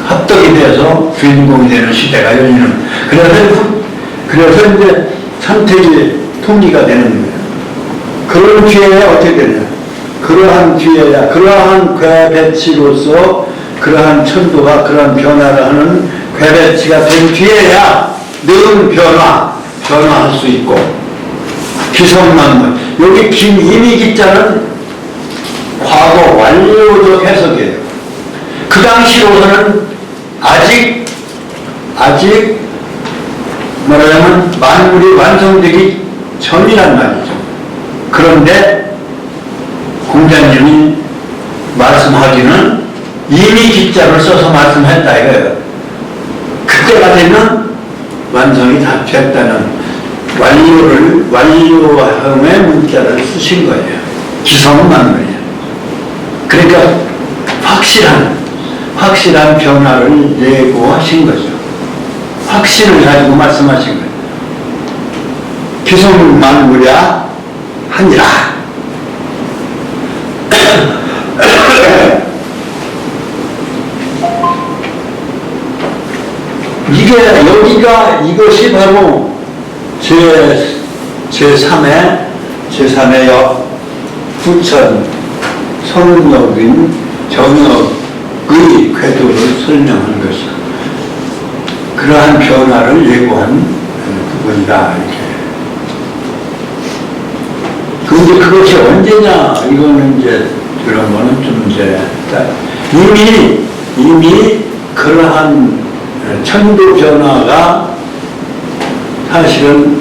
합덕이 되어서 주인공이 되는 시대가 열리는 그래서 이제 선택이 통리가 되는 거예요. 그런 기회에 어떻게 되냐? 그러한 괴배치로서 그러한 천도가 그러한 변화를 하는 괴배치가 된 뒤에야 늘 변화할 수 있고 기성만물 여기 이미 기자는 과거 완료적 해석이에요. 그 당시로서는 아직 말하자면 만물이 완성되기 전이란 말이죠. 그런데 공자님이 말씀하기는 이미 기자를 써서 말씀했다 이거예요. 그때가 되면 완성이 다 됐다는 완료함의 문자를 쓰신 거예요. 기성만물이에요. 그러니까 확실한 변화를 예고하신 거죠. 확신을 가지고 말씀하신 거예요. 기성만물이야 하니라. 이것이 바로 제3의 부천 성역인 정역의 궤도를 설명하는 것이다. 그러한 변화를 예고한 부분이다. 그런데 그것이 언제냐? 이거는 이제 그런 거는 좀 이제 이미 그러한 천도 변화가 사실은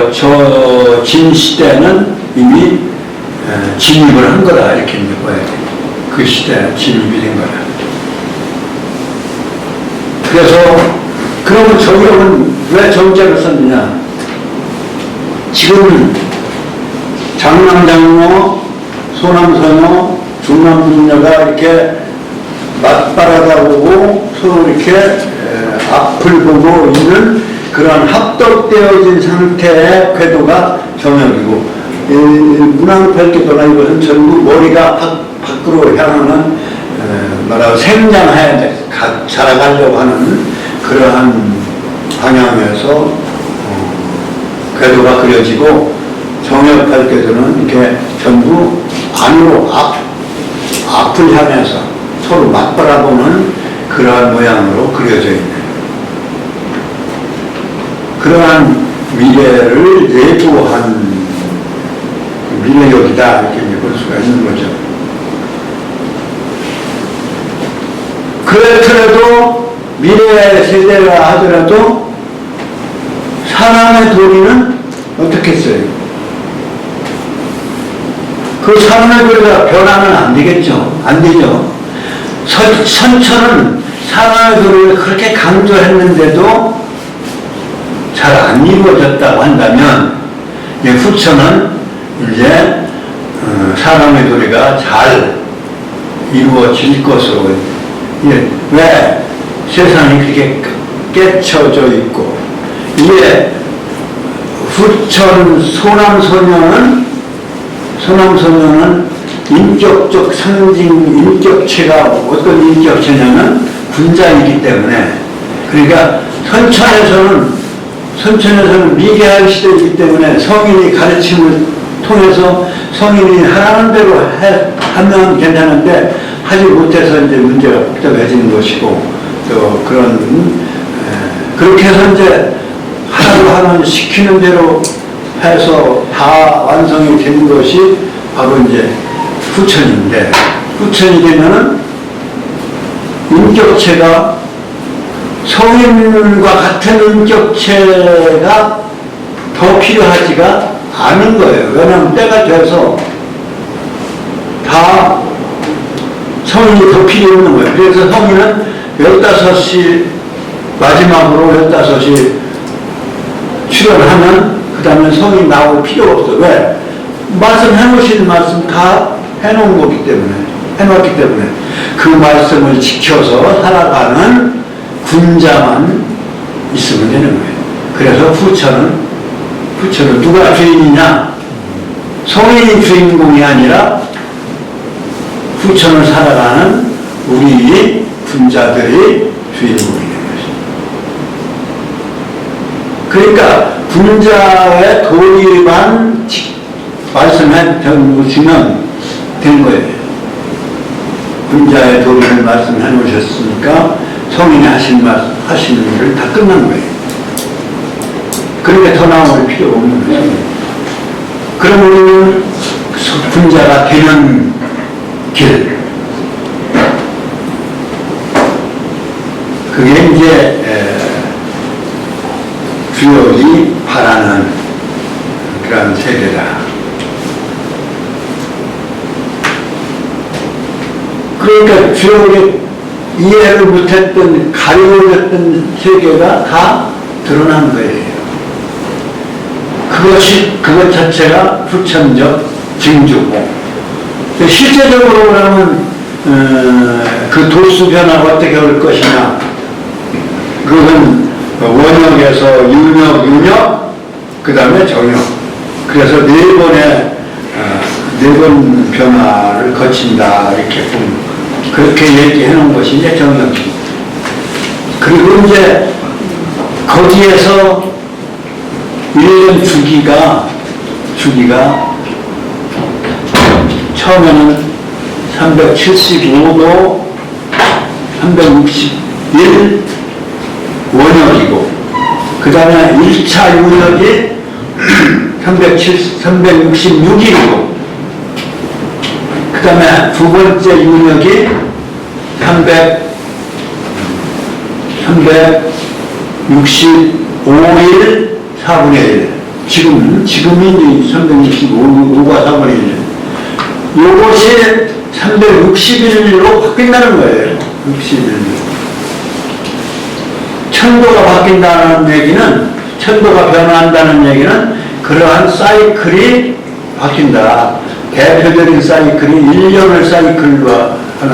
예고되어진 시대는 이미 진입을 한 거다 이렇게 이제 봐야 돼. 그 시대에 진입이 된 거다. 그래서 그러면 정력은 왜 정자를 썼느냐? 지금 장남장녀, 소남서녀, 중남중녀가 이렇게 맞바라다 보고 서로 이렇게 앞을 보고 있는 그런 합덕되어진 상태의 궤도가 정역이고, 문왕팔기도나 이것은 전부 머리가 밖으로 향하는 생장해 살아가려고 하는 그러한 방향에서 궤도가 그려지고, 정역팔기도는 이렇게 전부 안으로 앞을 향해서 서로 맞바라보는 그러한 모양으로 그려져 있네요. 그러한 미래를 예고한 미래역이다 이렇게 볼 수가 있는 거죠. 그렇더라도 미래 세대라 하더라도 사람의 도리는 어떻게 써요? 그 사람의 도리가 변하면 안 되겠죠. 안 되죠. 선천은 사람의 도리를 그렇게 강조했는데도 잘 안 이루어졌다고 한다면, 후천은 이제 사람의 도리가 잘 이루어질 것으로, 왜 세상이 그렇게 깨쳐져 있고, 이게 후천 소남소녀는 인격적 상징, 인격체가 어떤 인격체냐면 군자이기 때문에, 그러니까 선천에서는 미개한 시대이기 때문에 성인이 가르침을 통해서 성인이 하라는 대로 하면 괜찮은데 하지 못해서 이제 문제가 복잡해지는 것이고, 또 그렇게 해서 이제 하라고 하면 시키는 대로 해서 다 완성이 된 것이 바로 이제 후천인데, 후천이 되면은 인격체가 성인과 같은 인격체가 더 필요하지가 않은 거예요. 왜냐하면 때가 돼서 다 성인이 더 필요 없는 거예요. 그래서 성인은 15시 마지막으로 15시 출연하면 그 다음에 성인 나올 필요가 없어. 왜? 말씀해놓으신 말씀 다 해놓은 거기 때문에, 해놨기 때문에 그 말씀을 지켜서 살아가는 군자만 있으면 되는 거예요. 그래서 후천은 누가 주인이냐? 성인이 주인공이 아니라 후천을 살아가는 우리 군자들이 주인공이 되는 것입니다. 그러니까 군자의 도리만 말씀해 주시면 된 거예요. 군자의 도리를 말씀해 놓으셨으니까 성인이 하시는 일을 다 끝난 거예요. 그러니까 더 나올 필요가 없는 거죠. 그럼 우리는 군자가 되는 길, 그게 이제 주역이 바라는 그런 세계다. 그러니까 주역이 이해를 못했던, 가려졌던 세계가 다 드러난 거예요. 그것 자체가 후천적 징조고, 실제적으로 그러면 그 도수 변화가 어떻게 올 것이냐, 그건 원역에서 윤역, 그 다음에 정역, 그래서 네 번 변화를 거친다 이렇게 보면, 그렇게 얘기해 놓은 것이 이제 정역입니다. 그리고 이제 거기에서 1년 주기가 처음에는 375도 361 원역이고, 그 다음에 1차 윤역이 366일이고, 그 다음에 두 번째 윤역이 365일 4분의 1. 지금이 365가 4분의 1. 이것이 360일로 바뀐다는 거예요. 60일. 천도가 바뀐다는 얘기는, 천도가 변한다는 얘기는 그러한 사이클이 바뀐다. 대표적인 사이클이 1년을 사이클로 하는.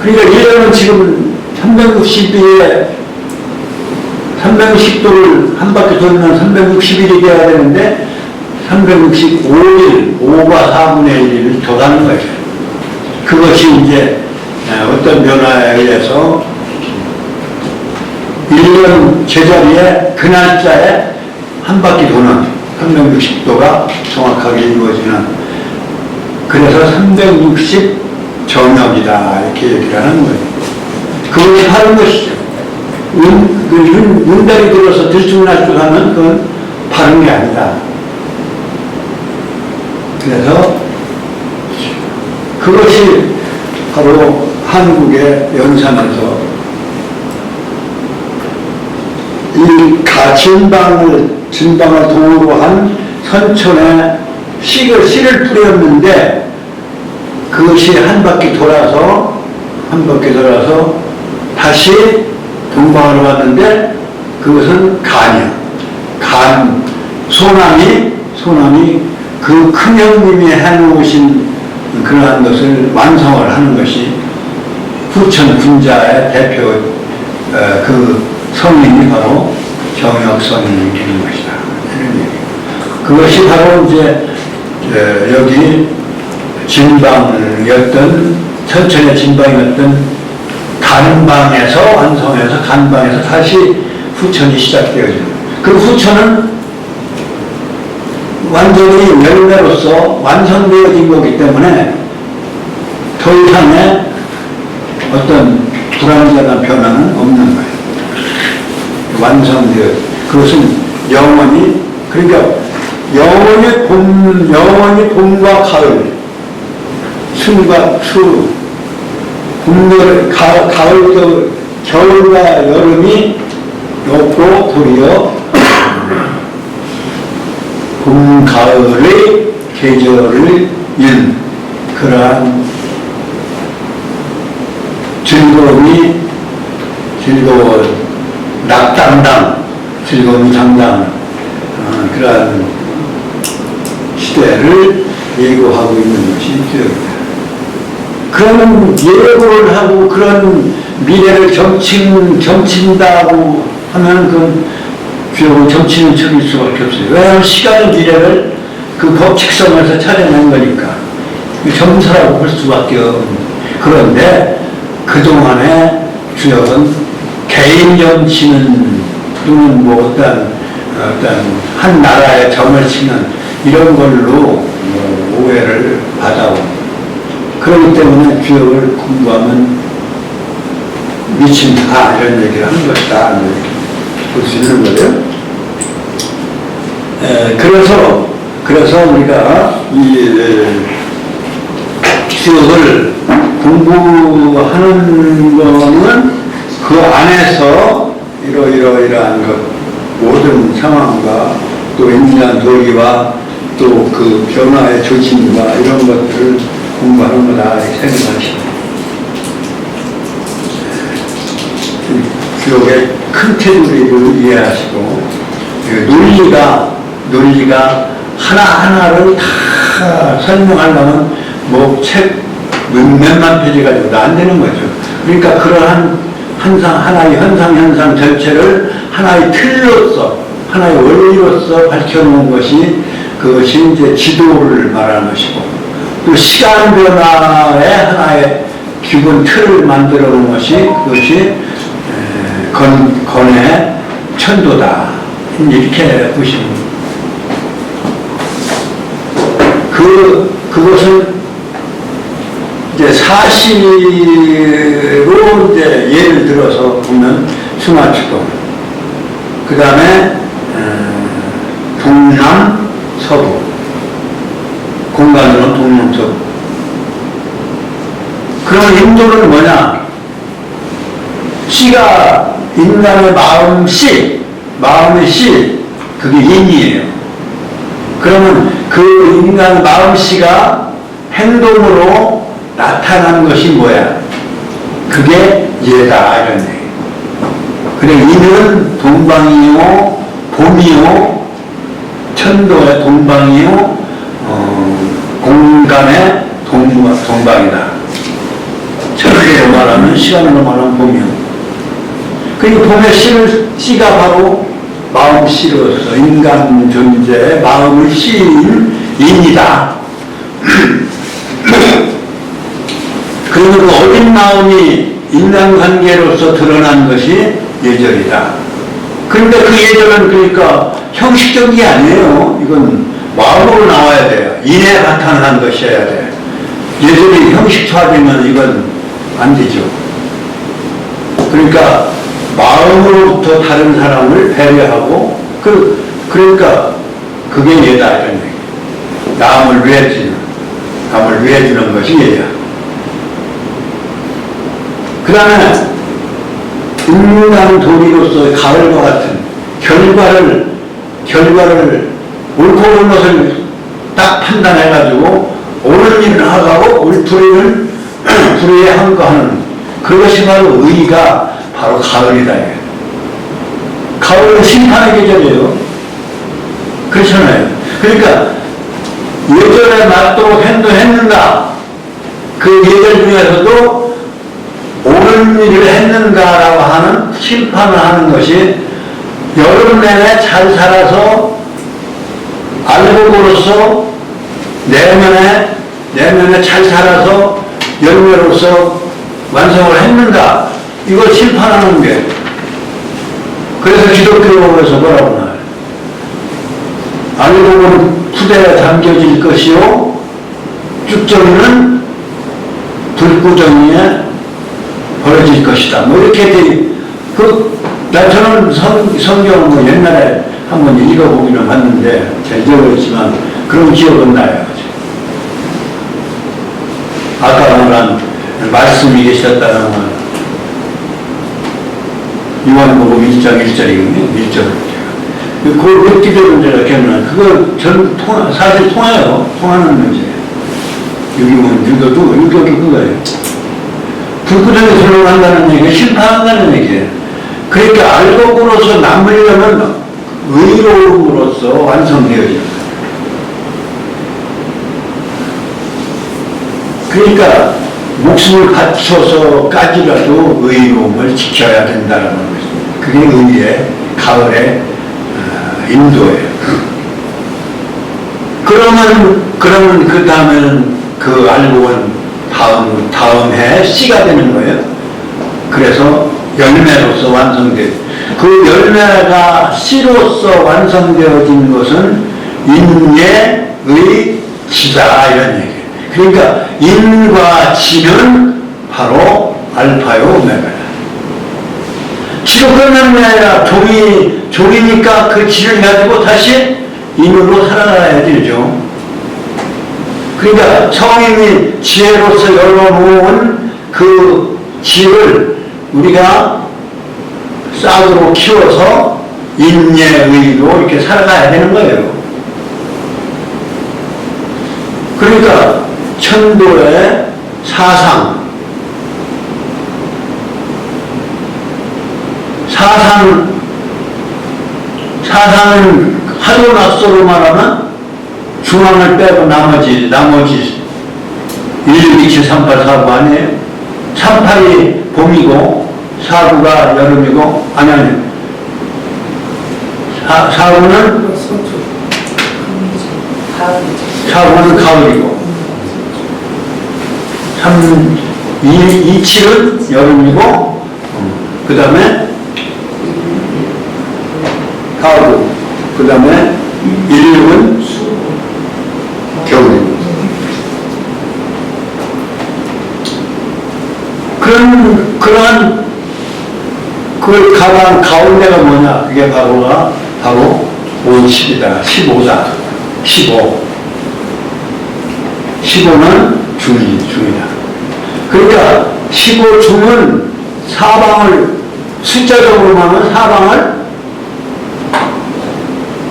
그러니까 1년은 지금 360일에 360도를 한 바퀴 돌면 360일이 돼야 되는데 365일, 5가 4분의 1을 더 가는 거예요. 그것이 이제 어떤 변화에 의해서 1년 제자리에 그 날짜에 한 바퀴 도는 360도가 정확하게 이루어지는, 그래서 360 정역이다 이렇게 얘기를 하는 거예요. 그것이 하는 것이죠. 운달이 들어서 들쭉날쭉하면 그건 바른 게 아니다. 그래서 그것이 바로 한국의 연산에서 이 진방을 도로 한 선천에 씨를 뿌렸는데 그것이 한 바퀴 돌아서 다시 동방으로 왔는데 그것은 간이야. 소남이 그 큰 형님이 해놓으신 그러한 것을 완성을 하는 것이 후천 군자의 대표 그 성인이 바로 정역선이 되는 것이다. 이런 얘기. 그것이 바로 이제 여기 진방이었던, 천천의 진방이었던 간방에서 완성해서 간방에서 다시 후천이 시작되어지는. 그 후천은 완전히 열매로서 완성되어진 거기 때문에 더 이상의 어떤 불완전한 변화는 없는 거예요. 완성되어, 그것은 영원히, 그러니까 영원히 봄과 가을,春과 추, 가을도 겨울과 여름이 없고 도리어 봄, 가을의 계절을 연 그러한 즐거운 낙당당, 즐거운 장당, 그러한 시대를 예고하고 있는 것이 교육이다. 그런 예고를 하고 그런 미래를 점친다고 하면 그 교육은 점치는 척일 수밖에 없어요. 왜냐하면 시간의 미래를 그 법칙성에서 찾아낸 거니까 점사라고 볼 수밖에 없는. 그런데 그동안의 주역은 개인 점치는 또는 뭐 어떤 한 나라의 점을 치는 이런 걸로 오해를 받아오고, 그렇기 때문에 주역을 공부하면 미친다 이런 얘기를 하는 것이다 볼 수 있는 거예요. 그래서 우리가 이 주역을 공부하는 거는 그 안에서 이러한 것, 모든 상황과 또 인간 도리와 또 그 변화의 조짐과 이런 것들을 공부하는 거다 이렇게 생각하시고, 교육의 큰 테두리를 이해하시고, 논리가 하나하나를 다 설명하려면 뭐 책 몇만 페이지 가지고도 안 되는 거죠. 그러니까 그러한 하나의 현상 전체를 하나의 틀로서, 하나의 원리로서 밝혀놓은 것이 그것이 이제 지도를 말하는 것이고, 또 시간 변화의 하나의 기본 틀을 만들어 놓은 것이 그것이 건의 천도다. 이렇게 보시면 그것은 이제 사시로 이제 예를 들어서 보면 승하추동, 그 다음에 동남 서부, 공간으로는 동남 서부. 그럼 인도는 뭐냐? 씨가 인간의 마음의 씨, 그게 인이에요. 그러면 그 그 인간 마음씨가 행동으로 나타난 것이 뭐야? 그게 예다 이런 얘기. 그래 이는 동방이요 봄이요 천도의 동방이요 공간의 동방이다. 천도로 말하면 시간으로 말하면 봄이요. 그러니까 봄의 씨가 바로 마음씨로서 인간 존재의 마음을 씨인 인이다. 그리고 그 어린 마음이 인간관계로서 드러난 것이 예절이다. 그런데 그 예절은 그러니까 형식적인 게 아니에요. 이건 마음으로 나와야 돼요. 인에 바탕한 것이어야 돼. 예절이 형식화되면 이건 안 되죠. 그러니까 마음으로부터 다른 사람을 배려하고 그러니까 그게 예다 이런 얘기. 남을 위해 주는 것이 예야. 그 다음에 인간 도리로서 가을과 같은 결과를 옳고 그른 것을 딱 판단해가지고 옳은 일을 하고 옳은 일을 불의에 하는 그것이 바로 의가 바로 가을이다. 가을은 심판의 계절이에요. 그렇잖아요. 그러니까 예절에 맞도록 행동했는가, 그 예절 중에서도 옳은 일을 했는가라고 하는 심판을 하는 것이 여름 내내 잘 살아서 알곡으로서 내면에 잘 살아서 열매로서 완성을 했는가, 이걸 심판하는 게. 그래서 기독교에서 뭐라고 나와요? 알곡은 푸대에 담겨질 것이요 쭉정이는 불구정이에 벌어질 것이다. 뭐 이렇게 저는 성경을 뭐 옛날에 한번 읽어보기는 봤는데 잘 잊어버렸지만 그런 기억은 나요. 아까 말한 말씀이 계셨다는 건 요한복음 1장 1절이거든요. 1절. 그걸 어떻게 문제가 겪는 그거 사실 통해요. 통하는 문제예요. 읽어도 그거예요. 불구정에 들어간다는 얘기가 심판한다는 얘기예요. 그러니까 알곡으로서 남으려면 의로움으로서 완성되어져요. 그러니까 목숨을 바쳐서까지라도 의로움을 지켜야 된다는 것입니다. 그게 의의 가을의 인도예요. 그러면 그 다음에는 그 알곡은 다음 해에 씨가 되는 거예요. 그래서 열매로서 완성돼요. 그 열매가 씨로서 완성되어진 것은 인예의 지다 이런 얘기예요. 그러니까 인과 지는 바로 알파요 오메가다. 지도 끝나는 게 아니라 종이니까 그 지를 가지고 다시 인으로 살아가야 되죠. 그러니까 성인이 지혜로서 열어놓은 그 지를 우리가 싹으로 키워서 인예의로 이렇게 살아가야 되는 거예요. 그러니까 천도의 사상은 하도 낯서로 말하면 중앙을 빼고 나머지 1, 2, 7, 3, 8, 4구 아니에요? 3, 8이 봄이고 4구가 여름이고 아니 4구는 가을이고 2, 7은 여름이고 그 다음에 가을, 그 다음에 1, 6은 겨울이고 그러한 그 가운데가 뭐냐? 그게 바로 5, 10이다. 15다. 15는 중이다. 그러니까 15중은 사방을 숫자적으로 하면 사방을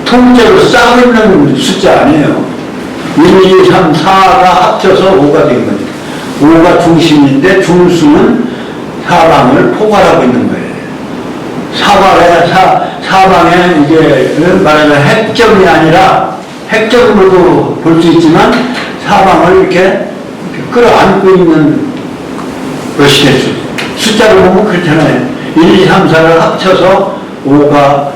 통째로 싸고 있는 숫자 아니에요. 1, 2, 3, 4가 합쳐서 5가 된 거죠. 5가 중심인데 중수는 사방을 포괄하고 있는 거예요. 사방에 이제 말하자면 핵점이 아니라 핵점으로도 볼 수 있지만 사방을 이렇게 끌어안고 있는 것이 됐죠. 숫자로 보면 그렇잖아요. 1, 2, 3, 4를 합쳐서 5가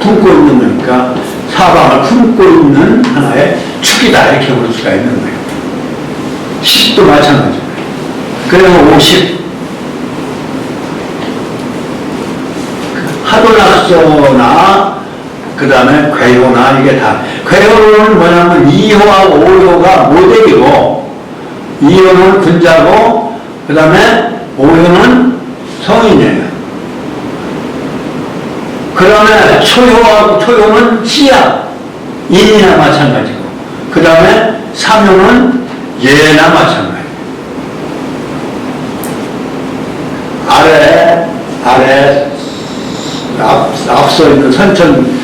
품고 있는 거니까 사방을 품고 있는 하나의 축이다 이렇게 볼 수가 있는 거예요. 10도 마찬가지고요. 그래서 50 하도낙서나 그 다음에 괴효나 이게 다 괴효는 뭐냐면 2호하고 5호가 모델이고 2호는 군자고 그 다음에 5호는 성인이에요. 그 다음에 초효하고 초효는 씨야 인이나 마찬가지고 그 다음에 3호는 예나 마찬가지고 아래 앞서 있는 선천이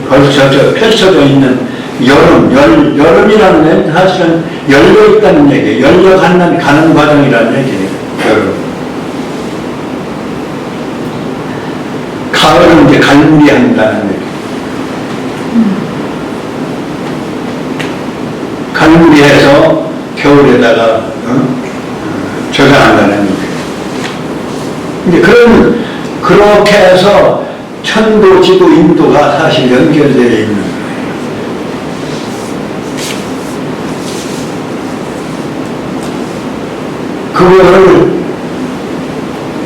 펼쳐져 있는 여름이라는 건 사실은 열려 있다는 얘기예요. 열려가는 과정이라는 얘기예요. 여름. 가을은 이제 갈무리 한다는 얘기. 갈무리해서 겨울에다가 저장한다는 얘기. 이제 그렇게 해서 천도, 지도, 인도가 사실 연결되어 있는 거예요. 그거를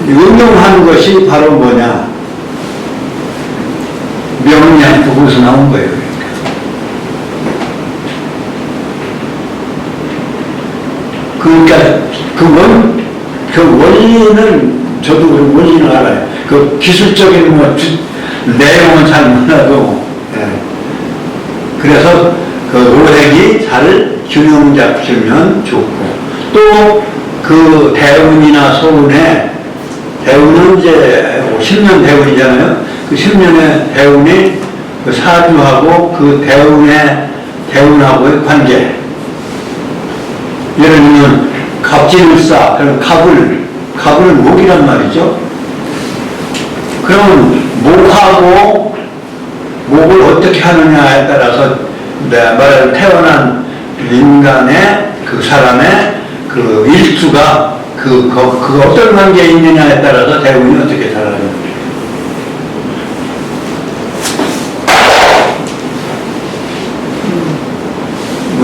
응용한 것이 바로 뭐냐? 명량 그곳에서 나온 거예요. 그러니까 그 원리는 저도 원리는 알아요. 그 기술적인 내용은 잘 몰라도, 예. 그래서 그 오행이 잘 균형 잡히면 좋고, 또 그 대운이나 소운에, 대운은 이제 10년 대운이잖아요. 그 10년의 대운이 그 사주하고 그 대운하고의 관계. 예를 들면, 갑진을사, 그럼 갑은 목이란 말이죠. 그러면 목을 어떻게 하느냐에 따라서 말하자면 태어난 인간의 그 사람의 그 일수가 그 어떤 관계에 있느냐에 따라서 대운이 어떻게 살아가는 거예요.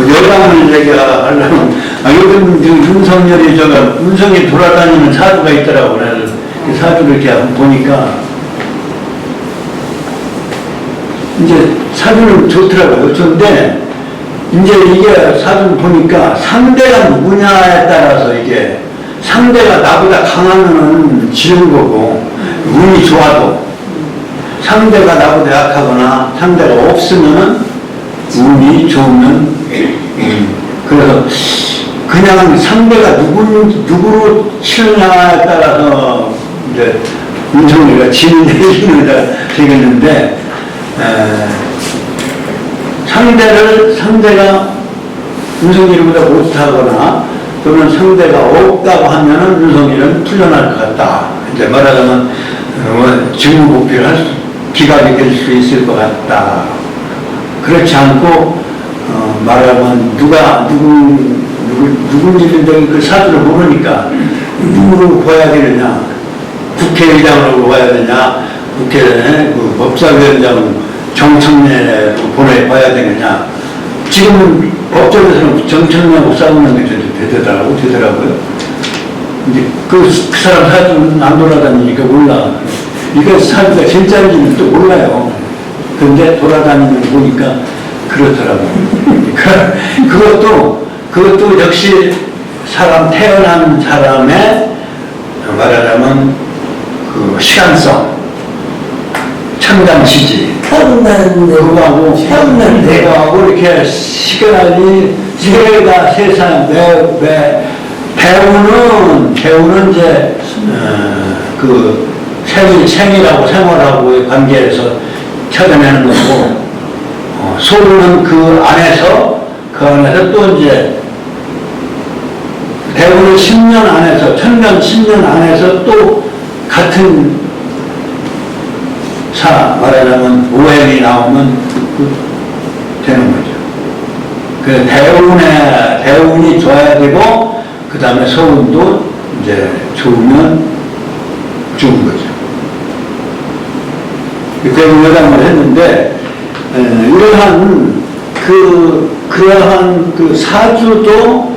여담을 얘기하려면 요즘 윤석열이 운성이 돌아다니는 사주가 있더라고. 그래서 그 사주를 이렇게 한번 보니까 이제 사주는 좋더라고요. 좋은데 이제 이게 사주를 보니까 상대가 누구냐에 따라서 이게 상대가 나보다 강하면은 지는 거고 운이 좋아도 상대가 나보다 약하거나 상대가 없으면은 운이 좋으면 그래서 그냥 상대가 누구로 치느냐에 따라서 이제 운성이가 지는 얘기는 되겠는데 상대가 운성이보다 못하거나 또는 상대가 없다고 하면은 운성이는 풀려날 것 같다. 이제 말하자면 직무복비를 할 기각이 될 수 있을 것 같다. 그렇지 않고 말하면 누군지는 그 사주를 모르니까 누구를 봐야 되느냐, 국회의장으로 봐야 되냐, 국회 그 법사위원장 정청래 보내봐야 되느냐. 지금은 법정에서는 정청래하고 싸우는 게 되더라고요. 이제 그 사람 사주는 안 돌아다니니까 몰라. 이게 사주가 진짜인지는 또 몰라요. 근데 돌아다니는 거 보니까 그렇더라고요. 그것도 역시 태어난 사람의 말하자면 그 시간성, 천간 지지, 그거하고 이렇게 시간이 세가 세상 배우는 이제 그 생일하고 생활하고의 관계에서 찾아내는 거고 소는 그 안에서 그 안에서 또 이제 대우를 10년 안에서, 천년 10년 안에서 또 같은 말하자면 오행이 나오면 되는 거죠. 그 대운이 좋아야 되고, 그 다음에 소운도 이제 좋으면 좋은 거죠. 대운 여담을 했는데, 그러한 그 사주도,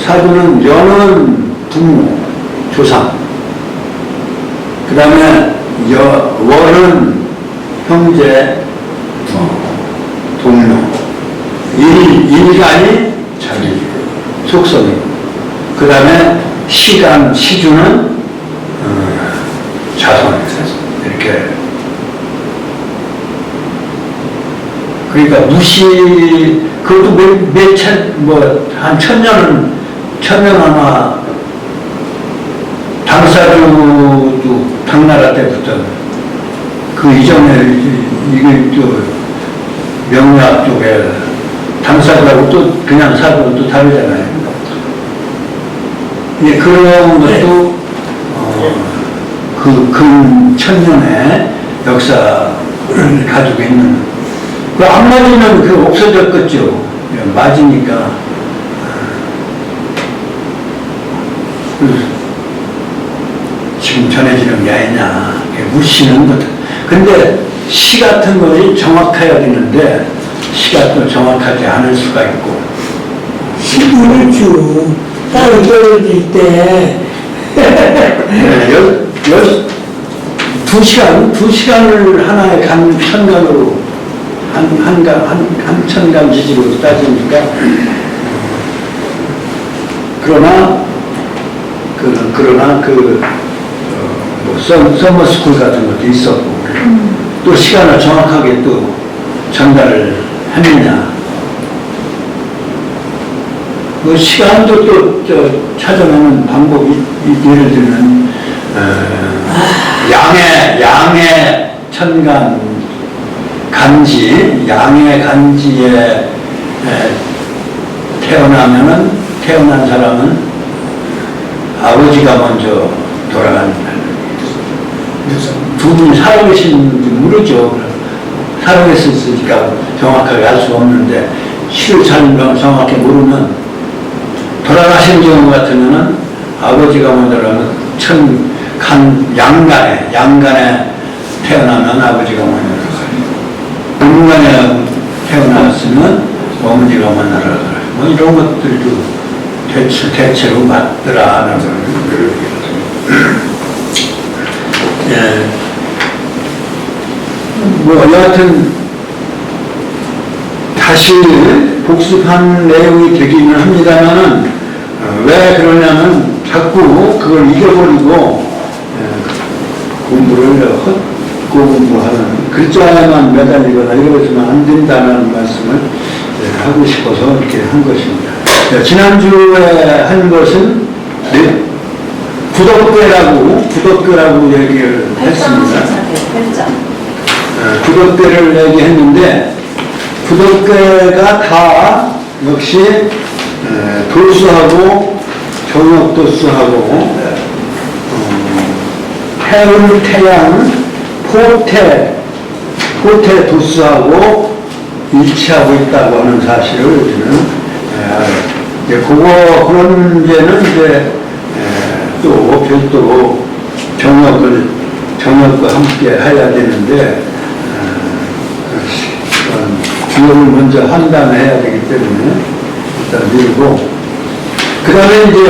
사주는 연은 부모, 조상, 그 다음에 월은 형제, 동료, 일간이 자기 속성이고, 그 다음에 시주는 자손, 이렇게. 그러니까 그것도 한 천년 아마 당사주도 당나라 때부터 그 이전에 이게 또 명리학 쪽에 당사주하고 또 그냥 사주하고 또 다르잖아요. 예, 그런 것도 근 천년의 역사를 가지고 있는. 그 안 맞으면 없어졌겠죠. 맞으니까. 지금 전해지는 게 아니냐. 무시는 것. 근데 시 같은 것이 정확해야 되는데, 시가 또 정확하지 않을 수가 있고. 시분일주 따로 떨어질 때. 네, 두 시간을 하나의 천간으로, 한 천간 지지로 따지니까, 그러나 서머스쿨 같은 것도 있었고, 또 시간을 정확하게 또 전달을 했느냐. 그 시간도 또 찾아내는 방법이, 예를 들면, 양의 천간 간지, 양의 간지에 태어난 사람은 아버지가 먼저 돌아간다. 두 분이 살아계시는지 모르죠. 살아계셨으니까 정확하게 알 수 없는데, 시를 정확히 모르면, 돌아가신 경우 같으면은 아버지가 먼저 양간에 태어나면 아버지가 먼저 돌아가고, 음간에 태어났으면 어머니가 먼저 돌아가고, 뭐 이런 것들도 대체로 맞더라는 걸. 예. 여하튼, 다시 복습한 내용이 되기는 합니다만은, 왜 그러냐면, 자꾸 그걸 잊어버리고, 헛공부하는, 글자에만 매달리거나 이러시면 안 된다는 말씀을 하고 싶어서 이렇게 한 것입니다. 지난주에 한 것은, 구덕대라고 얘기를 했습니다. 구덕대를 얘기했는데, 구덕대가 다 역시 도수하고 정역도수하고 해운, 태양, 포태 도수하고 일치하고 있다고 하는 사실을 우리는 그런 문제는 이제 또 별도로 정역과 함께 해야 되는데, 기억을 먼저 판단해야 되기 때문에 일단 밀고, 그 다음에 이제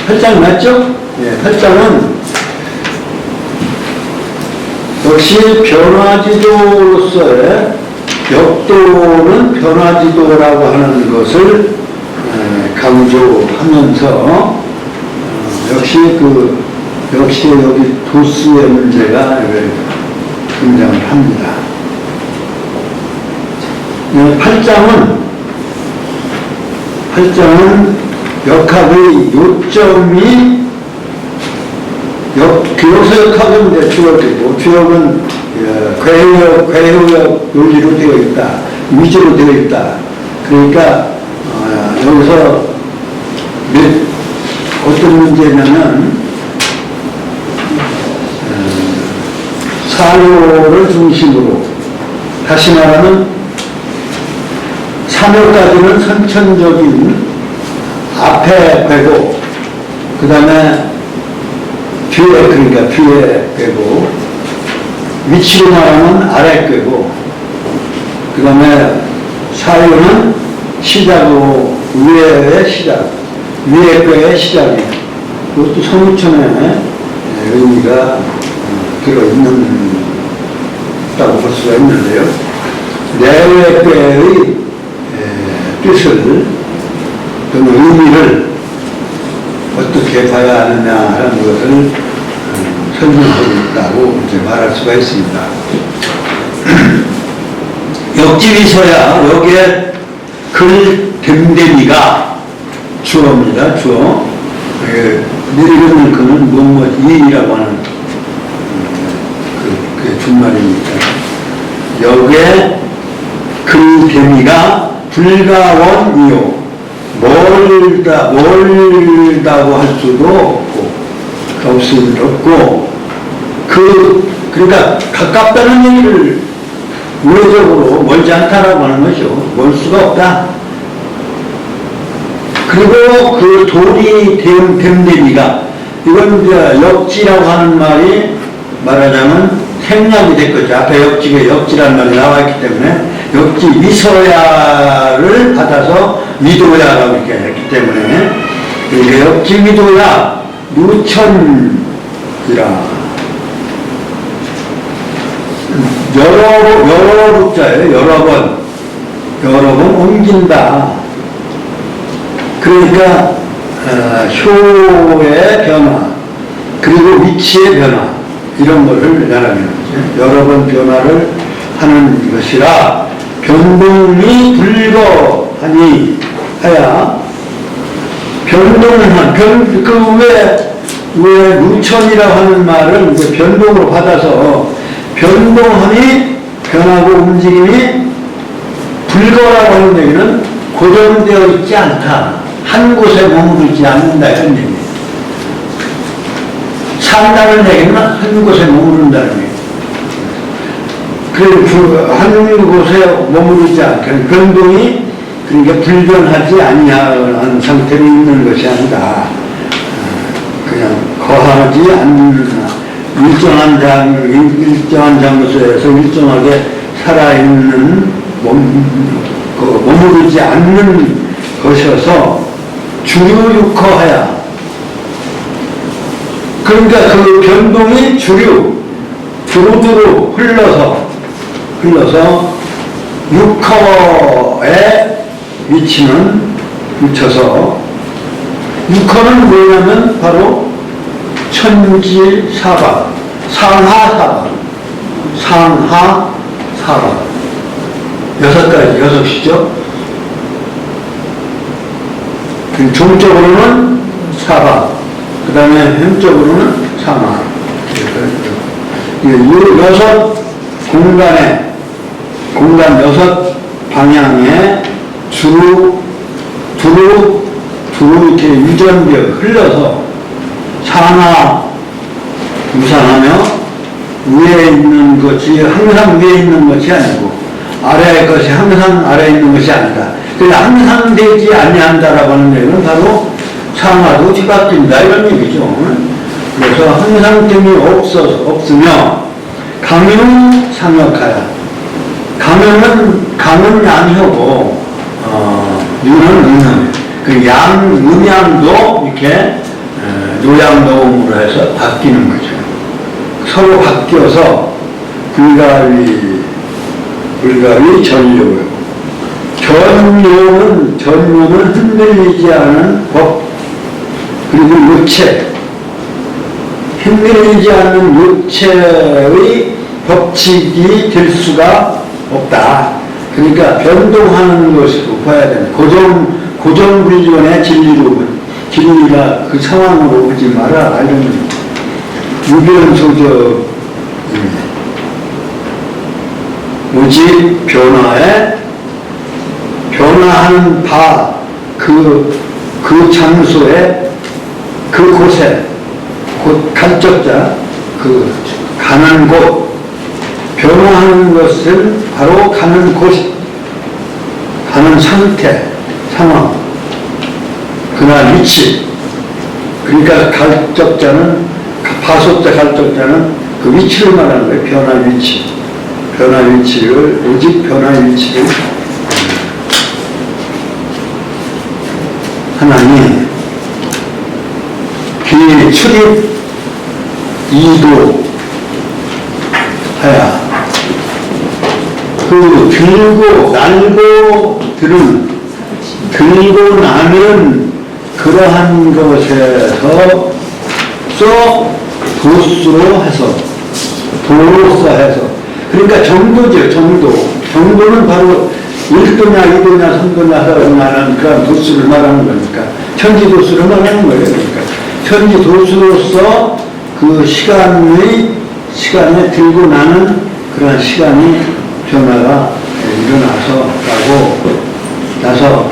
8장 맞죠? 예, 8장은 역시 변화지도로서의 역도는 변화지도라고 하는 것을 강조하면서 역시 여기 도수의 문제가 등장을 합니다. 8장은 역학의 요점이 교서역학은 주역이고, 주역은 괴효역 논리로 되어 있다, 위주로 되어 있다. 그러니까 여기서 어떤 문제냐면 사료를 중심으로, 다시 말하면 사료까지는 선천적인 앞에 꿰고, 그 다음에 뒤에, 그러니까 뒤에 꿰고, 위치로 말하면 아래 꿰고, 그 다음에 사료는 시작으로 위에의 시작, 위에 꿰의 시작이에요. 그것도 성유천의 의미가 들어있다고 볼 수가 있는데요. 내외 꿰의 뜻을, 또는 의미를 어떻게 봐야 하느냐 하는 것을 설명하고 있다고 이제 말할 수가 있습니다. 역지비서야, 여기에 글 댐댐이가 주어입니다. 주어. 내리는 그는 뭐뭐 이라고 하는 그 준말입니다. 여기에 글 댐이가 불가원이요. 멀다고 할 수도 없고, 없을 수도 없고, 그러니까 가깝다는 얘기를 우회적으로 멀지 않다라고 하는 거죠. 멀 수가 없다. 그리고 그 돌이 댐댐이가, 이건 이제 역지라고 하는 말이 말하자면 생략이 됐겠죠. 앞에 역지에 역지라는 말이 나와있기 때문에 역지 미서야를 받아서 미도야라고 이렇게 했기 때문에, 이게 역지 미도야 누천이라 여러 국자예요. 여러 번 옮긴다. 그러니까 효의 변화, 그리고 위치의 변화, 이런 것을 말하는 거죠. 여러 번 변화를 하는 것이라 변동이 불거하니 하야, 왜 누천이라고 하는 말을 이제 변동으로 받아서 변동함이, 변하고 움직임이 불거라고 하는 얘기는 고정되어 있지 않다. 한 곳에 머무르지 않는다. 이런 얘기예요. 산다는 얘기는 한 곳에 머무른다는 얘기예요. 한 곳에 머무르지 않게, 변동이 그러니까 불변하지 아니하는 상태로 있는 것이 아니다. 그냥 거하지 않는, 일정한 장소에서 일정하게 살아있는, 머무르지 않는 것이어서 주류육허하야. 그러니까 그 변동이 두루두루 흘러서 육허의 위치는 미쳐서, 육허는 뭐냐면 바로 천지사박, 상하사박, 여섯 시죠. 종적으로는 사박, 그 다음에 형적으로는 상하. 여섯 공간 여섯 방향에 두루 이렇게 유전되어 흘러서 상하 유산하며, 위에 있는 것이 항상 위에 있는 것이 아니고 아래의 것이 항상 아래에 있는 것이 아니다. 그래서 항상 되지 아니한다라고 하는 얘기는 바로 상하도 뒤바뀐다 이런 얘기죠. 그래서 항상됨이 없으며 강은 상역하야. 강은 양효고 유는 음양. 그 음양도 이렇게 요양도움으로 해서 바뀌는 거죠. 서로 바뀌어서 불가위 전료고요. 전료는 흔들리지 않은 법, 그리고 육체, 흔들리지 않는 육체의 법칙이 될 수가 없다. 그러니까 변동하는 것으로 봐야 되는, 고정불변의 진리가 그 상황으로 보지 마라. 이런 유변소적입니다. 오직 변화에 변화하는 그 장소에, 그곳에, 곧 갈적자, 가는 곳, 변화하는 것을 바로 가는 곳, 가는 상태, 상황, 그날 위치. 그러니까 갈적자는, 파속자 갈적자는 그 위치를 말하는 거예요. 변화 위치. 변화 위치를, 오직 변화 위치를 하나님 귀 출입 이도 하야 그 들고 날고 들고 나는 그러한 것에서 도수로 해서 그러니까 정도죠. 정도는 바로 1도냐 2도냐 3도냐 하는 그런 도수를 말하는 거니까 천지 도수를 말하는 거예요. 그러니까 천지 도수로서 그 시간에 들고 나는 그런 시간이 변화가 나서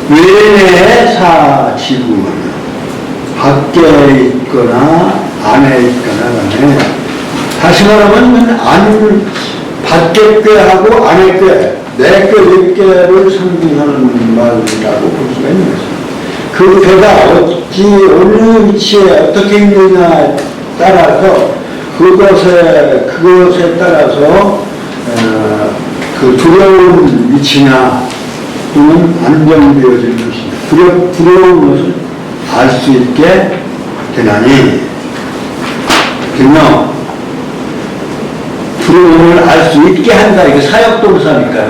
외내 사지구는 밖에 있거나 안에 있거나 간에 다시 말하면 밖에 꾀하고 안에 꾀, 내 꾀, 내 꾀를 상징하는 말이라고 볼 수가 있는 것입니다. 그 꾀가 어느 위치에 어떻게 있느냐에 따라서 그것에 따라서 그 두려운 위치나 또는 안정되어지는 것입니다. 두려운 것을 알 수 있게 되나니 그러면 두려움을 알 수 있게 한다. 이게 사역동사니까요.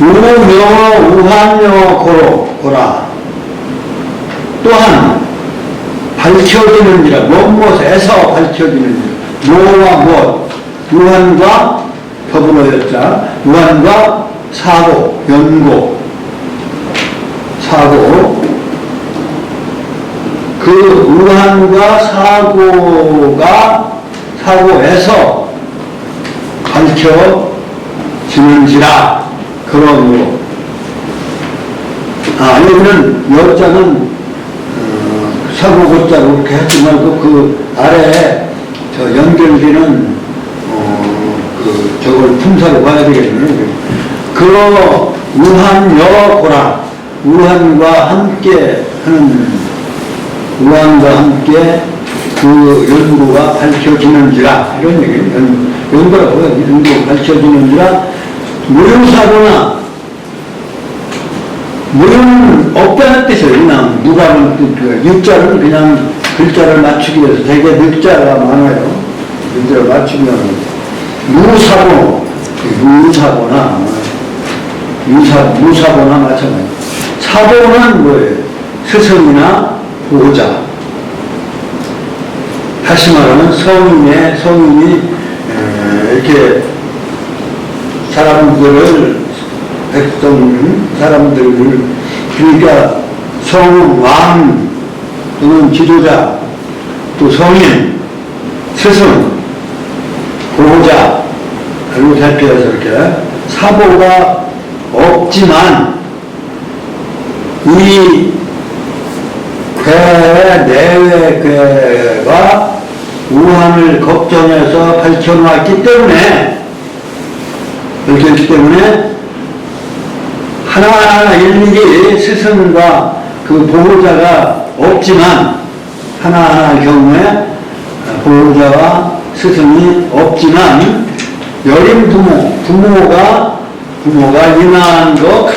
우명어, 우한명어 고라. 또한 밝혀지는지라 무엇에서 밝혀지는지 뭐와 무엇 유한과 더불어였자 유한과 사고 그 유한과 사고에서 밝혀지는지라 그러므로 여기는 여자는 사고 고자로 이렇게 하지 말고 그 아래에 연결되는 저걸 품사로 봐야 되겠네요. 그 우한여고라 우한과 함께 그 연구가 밝혀지는지라 이런 얘기예요. 연구라고 해요. 연구가 밝혀지는지라 무용사고나 무용은 없다는 뜻이에요. 그냥 누가는 뜻, 육자는 그냥 글자를 맞추기 위해서 되게 늑자가 많아요. 글자를 맞추면 무사고나 마찬가지. 사고는 뭐예요? 스승이나 보호자. 다시 말하면 성인이 이렇게 사람들을 그러니까 성왕 또는 지도자 또 성인 스승 보호자 그리고 살펴서 이렇게 사고가 없지만 이 내외 괴가 우한을 걱정해서 밝혀놨기 때문에 하나하나 일일이 스승과 그 보호자가 없지만 하나하나 경우에 보호자와 스승이 없지만 여린 부모가 임한 것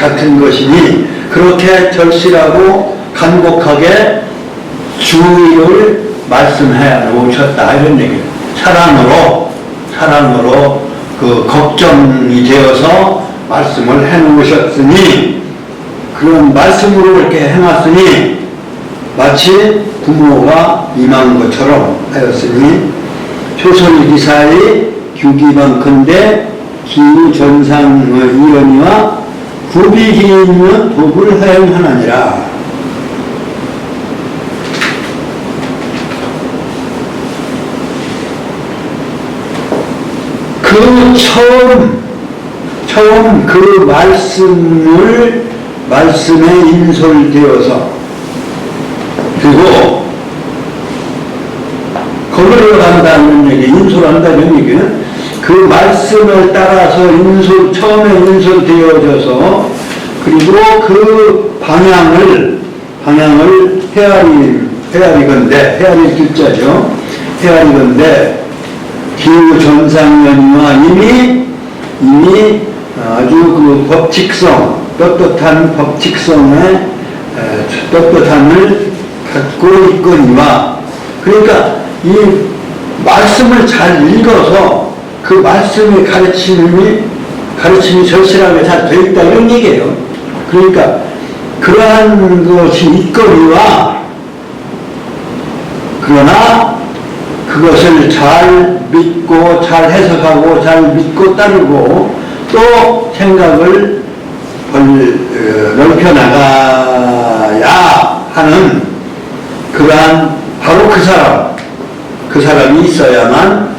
같은 것이니 그렇게 절실하고 간곡하게 주의를 말씀해 놓으셨다 이런 얘기예요. 사랑으로 그 걱정이 되어서 말씀을 해 놓으셨으니 그런 말씀으로 이렇게 해놨으니 마치 부모가 임한 것처럼 하였으니 초설기사의 규기만컨대 기후전상의 이언이와 구비히 있는 법을 하행하느니라. 그 처음 처음 그 말씀에 인솔되어서, 그리고 거기로 간다는 얘기, 인솔한다는 얘기는 그 말씀을 따라서 처음에 인솔되어져서, 그리고 그 방향을 헤아리건대 기후전상연이와 이미 아주 그 법칙성, 떳떳한 법칙성의 떳떳함을 갖고 있거니와, 그러니까 이 말씀을 잘 읽어서 그 말씀의 가르침이 절실하게 잘 되어 있다 이런 얘기예요. 그러니까 그러한 것이 있거니와, 그러나 그것을 잘 믿고 잘 해석하고 잘 믿고 따르고 또 생각을 넓혀나가야 하는 그러한 바로 그 사람이 있어야만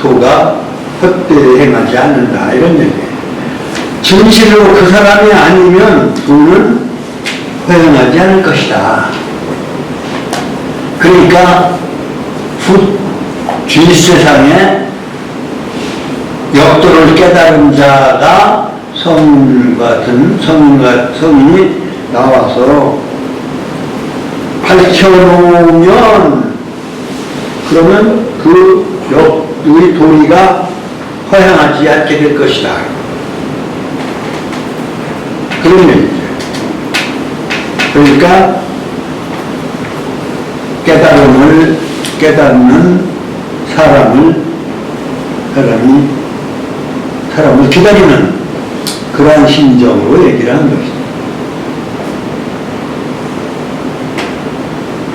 도가 헛되이 행하지 않는다 이런 얘기예요. 진실로 그 사람이 아니면 도는 허용하지 않을 것이다. 그러니까 뒷세상에 역도를 깨달은 자가 성인이 나와서 밝혀놓으면, 그러면 그 역의 도리가 허용하지 않게 될 것이다. 그런 얘기죠. 그러니까 깨닫는 사람을 기다리는 그러한 심정으로 얘기를 한 것이다.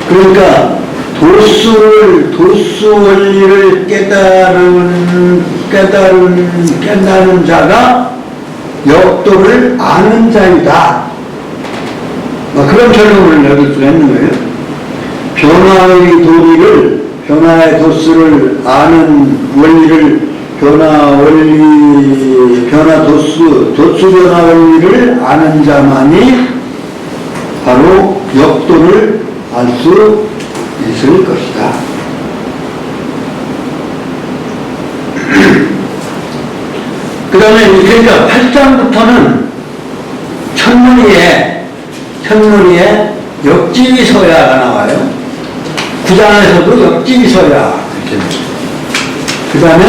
그러니까 도수 원리를 깨달은 자가 역도를 아는 자이다. 그런 결론을 내릴 수가 있는 거예요. 변화의 도수를 아는 원리를, 도수 변화 원리를 아는 자만이 바로 역도를 알 수 있을 것이다. 그 다음에 그러니까 8장부터는 천문리에 역지위서야가 나와요. 9장에서도 역지위서야. 그 다음에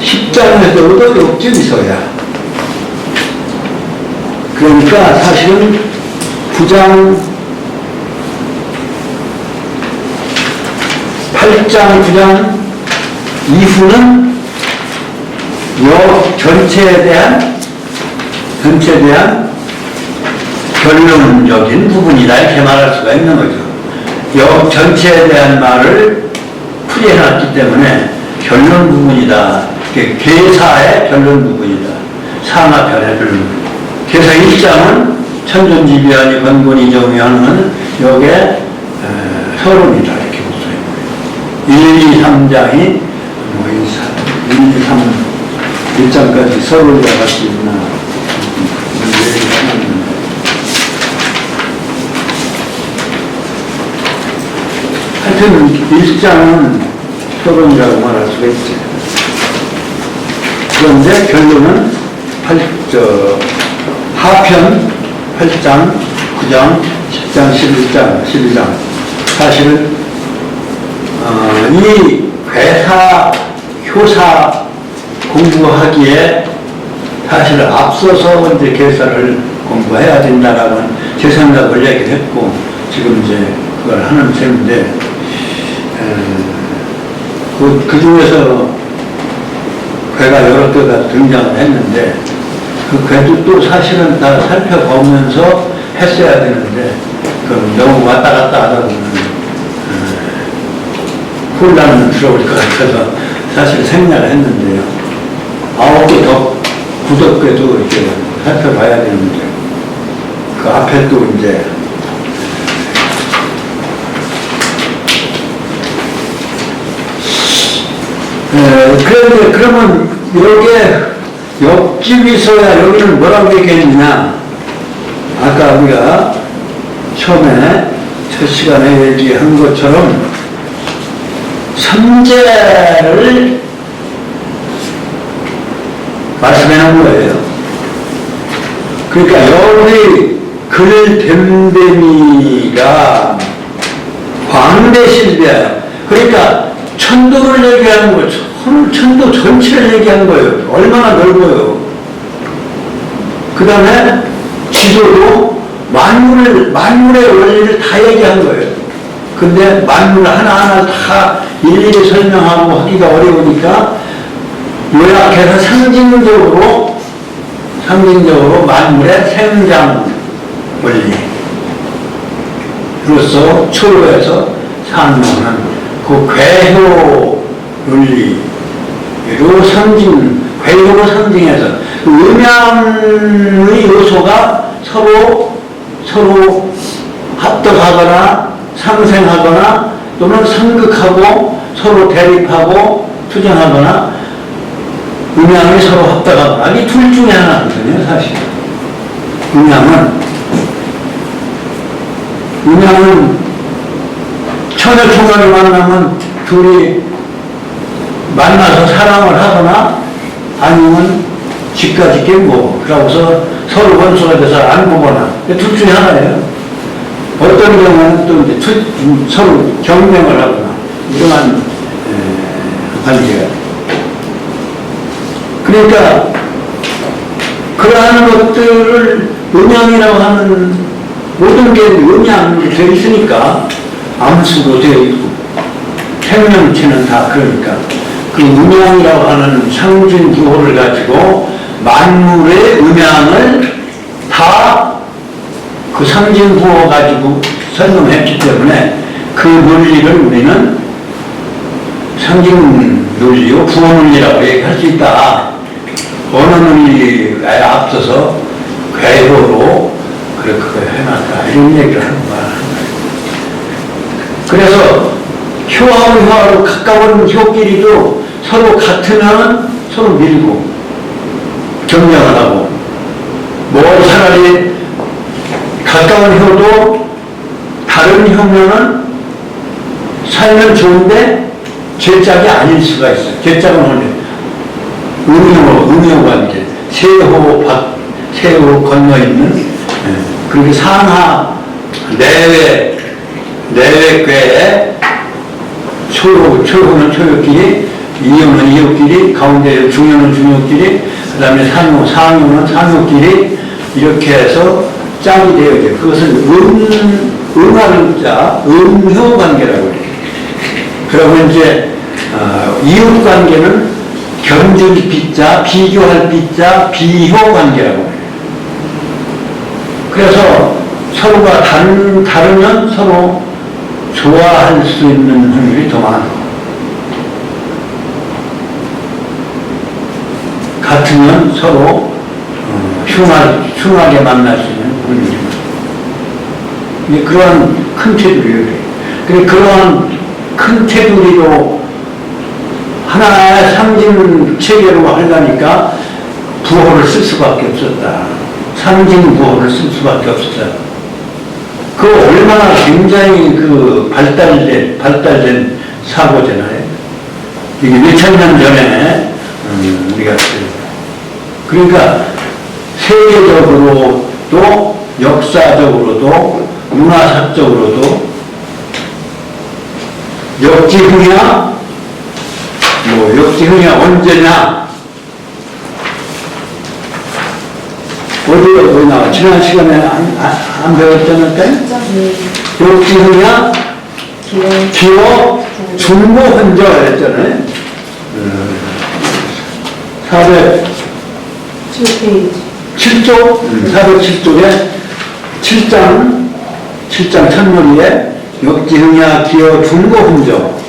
10장에서도 역지위서야. 그러니까 사실은 9장, 8장, 9장 이후는 역 전체에 대한 결론적인 부분이다 이렇게 말할 수가 있는 거죠. 역 전체에 대한 말을 풀이해놨기 때문에 결론 부분이다. 계사의 결론 부분이다. 상하편의 결론 부분. 계사 1장은 천존지비하니 건곤이 정의하는 역의 서론이다 이렇게 볼 수 있는 거예요. 1, 2, 3장이 1, 2, 3, 1장까지 서론과 같이 있나 하여튼 1장은 서론이라고 말할 수가 있죠. 그런데 결론은 하편 8장, 9장, 10장, 11장. 사실은 이 효사 공부하기에 사실 앞서서 이제 계사를 공부해야 된다라고 제 생각을 얘기를 했고, 지금 이제 그걸 하는 셈인데, 그 중에서 괴가 여러 개가 등장을 했는데, 그 괴도 또 사실은 다 살펴보면서 했어야 되는데, 그럼 너무 왔다 갔다 하다 보면 혼란스러울 것 같아서 사실 생략을 했는데요. 9개 더 구독괴도 이렇게 살펴봐야 되는데, 그 앞에 또 이제 그런데 그러면 여기에 옆집이 있어야 여기는 뭐라고 얘기했느냐. 아까 우리가 처음에 첫 시간에 얘기한 것처럼 삼재를 말씀해 놓은 거예요. 그러니까 여기 글뱀뱀이가 광대실비야. 그러니까 천도를 얘기하는 거예요. 천도 전체를 얘기한 거예요. 얼마나 넓어요. 그 다음에 지도도 만물의 원리를 다 얘기한 거예요. 근데 만물 하나하나 다 일일이 설명하고 하기가 어려우니까 요약해서 상징적으로 만물의 생장 원리로서 초로해서 상명한 그 괴효 논리로 괴효로 상징해서 그 음양의 요소가 서로 합덕하거나 상생하거나 또는 상극하고 서로 대립하고 투쟁하거나 음양이 서로 합덕하거나 이 둘 중에 하나거든요. 사실 음양은 천여총각이 만나면 둘이 만나서 사랑을 하거나 아니면 집까지 깨고 그러고서 서로 원수가 돼서 안 보거나 둘 중에 하나예요. 어떤 경우는 또 이제 서로 경쟁을 하거나 이러한 관계가. 그러니까 그러한 것들을 음양이라고 하는 모든 게 음양이 되어 있으니까 암수도 되어 있고 생명체는 다 그러니까 그 음양이라고 하는 상징구호를 가지고 만물의 음양을 다 그 상징구호 가지고 설명했기 때문에 그 논리를 우리는 상징 논리요 구호 논리라고 얘기할 수 있다. 어느 논리에 앞서서 괴효로 그렇게 해놨다 이런 얘기를 하는 거야. 그래서 효하고 효하고 가까운 효끼리도 서로 같으면 서로 밀고 경쟁을 하고 차라리 가까운 효도 다른 효면은 살면 좋은데 죄짝이 아닐 수가 있어요. 죄짝은 원래 음효관계 세호 건너 있는 그렇게 상하 내외괴에 초효는 초효끼리 이효는 이효끼리 가운데 중효는 중효끼리 그 다음에 상효는 상효끼리 이렇게 해서 짝이 되어야 돼요. 그것을 음하는 자, 음효관계라고 해요. 그러면 이제 이웃관계는 견줄 빗자, 비교할 빗자, 비효관계라고 해요. 그래서 서로가 다르면 서로 좋아할 수 있는 확률이 더 많고 같으면 서로 흉하게 만날 수 있는 확률이 많고 그러한 큰 테두리예요. 그러한 큰 테두리로 하나의 상징 체계로 하려니까 부호를 쓸 수밖에 없었다. 상징 부호를 쓸 수밖에 없었다. 그 얼마나 굉장히 그 발달된 사고잖아요. 이게 몇천 년 전에 우리가 그러니까 세계적으로도 역사적으로도 문화사적으로도 역지흥이야 역지흥이야 언제냐 어디가 거기 나와 지난 시간에 안 배웠잖아요. 역지흥이야 기호 중고 혼자 했잖아요. 407쪽 407쪽에 7장 천문리에 역지흥야 기여 중고 훈조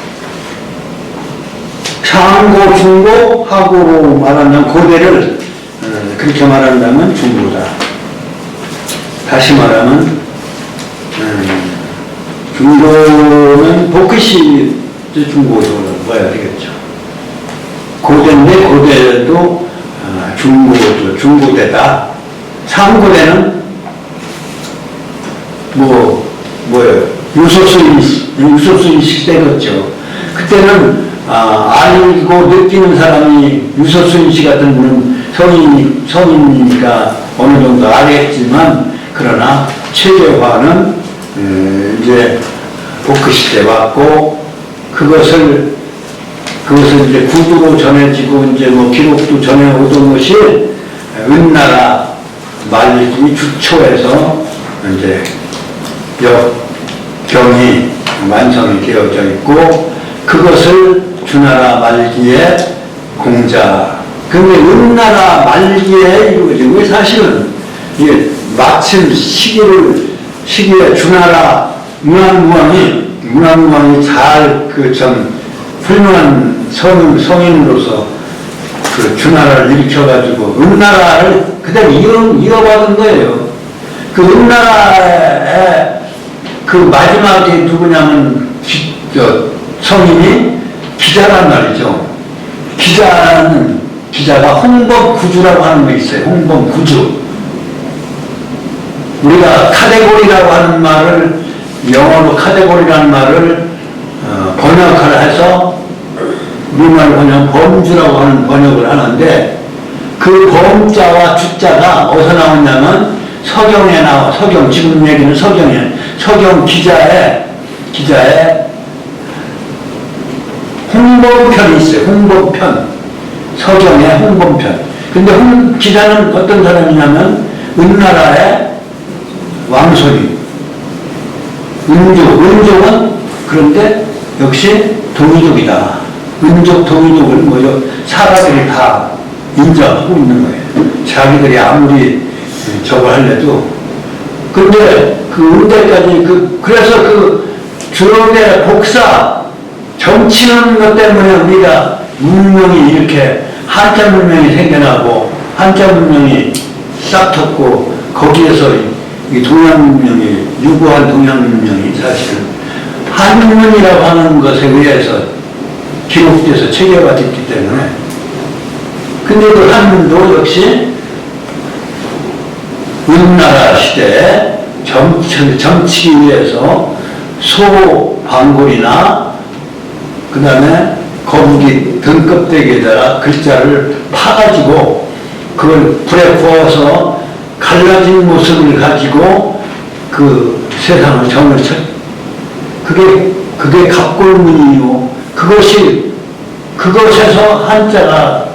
상고 중고 하고로 말하면 고대를 그렇게 말한다면 중고다. 다시 말하면 중고는 복귀시 중고로 봐야 되겠죠. 고대인데 고대도 중고대다. 상고대는 유소수인 시대였죠. 그때는 알고 느끼는 사람이 유소수인 씨 같은 분은 성인이니까 어느 정도 알겠지만, 그러나 체계화는 이제 복크 시대 왔고, 그것을 이제 구두로 전해지고 이제 뭐 기록도 전해오던 것이 은나라 말기 주초에서 이제 역경이 완성이 되어져 있고, 그것을 주나라 말기에 공자. 근데 은나라 말기에 이루어지고, 사실은 이게 마침 시기에 주나라 문왕무왕이 잘 훌륭한 성인으로서 그 주나라를 일으켜가지고 은나라를 그대로 이어받은 거예요. 그 은나라의 그 마지막에 누구냐면 성인이 기자란 말이죠. 기자가 홍범구주라고 하는 거 있어요. 홍범구주. 우리가 카테고리라고 하는 말을, 영어로 카테고리라는 말을 번역을 해서 우리말 번역 범주라고 하는 번역을 하는데, 그 범자와 주자가 어디서 나오냐면 서경에 나와. 서경, 지금 얘기는 서경 기자의 홍범편이 있어요. 홍범편. 서경의 홍범편. 근데 기자는 어떤 사람이냐면 은나라의 왕손이. 은족은 그런데 역시 동이족이다. 은족, 동이족을 사람들이 다 인정하고 있는 거예요. 자기들이 아무리 저거 하려도. 근데 그 은대까지 그래서 주역의 복사, 정치하는 것 때문에 우리가 문명이 이렇게 한자 문명이 생겨나고, 한자 문명이 싹 텄고, 거기에서 이 동양 문명이, 유구한 동양 문명이 사실은 한문이라고 하는 것에 의해서 기록돼서 체계화됐기 때문에. 근데 그 한문도 역시 은나라 시대에 정치기 위해서 소방골이나 그 다음에 거북이 등껍데기에다가 글자를 파가지고 그걸 불에 구워서 갈라진 모습을 가지고 그 세상을 정을 쳐. 그게 갑골문이요. 그것에서 한자가,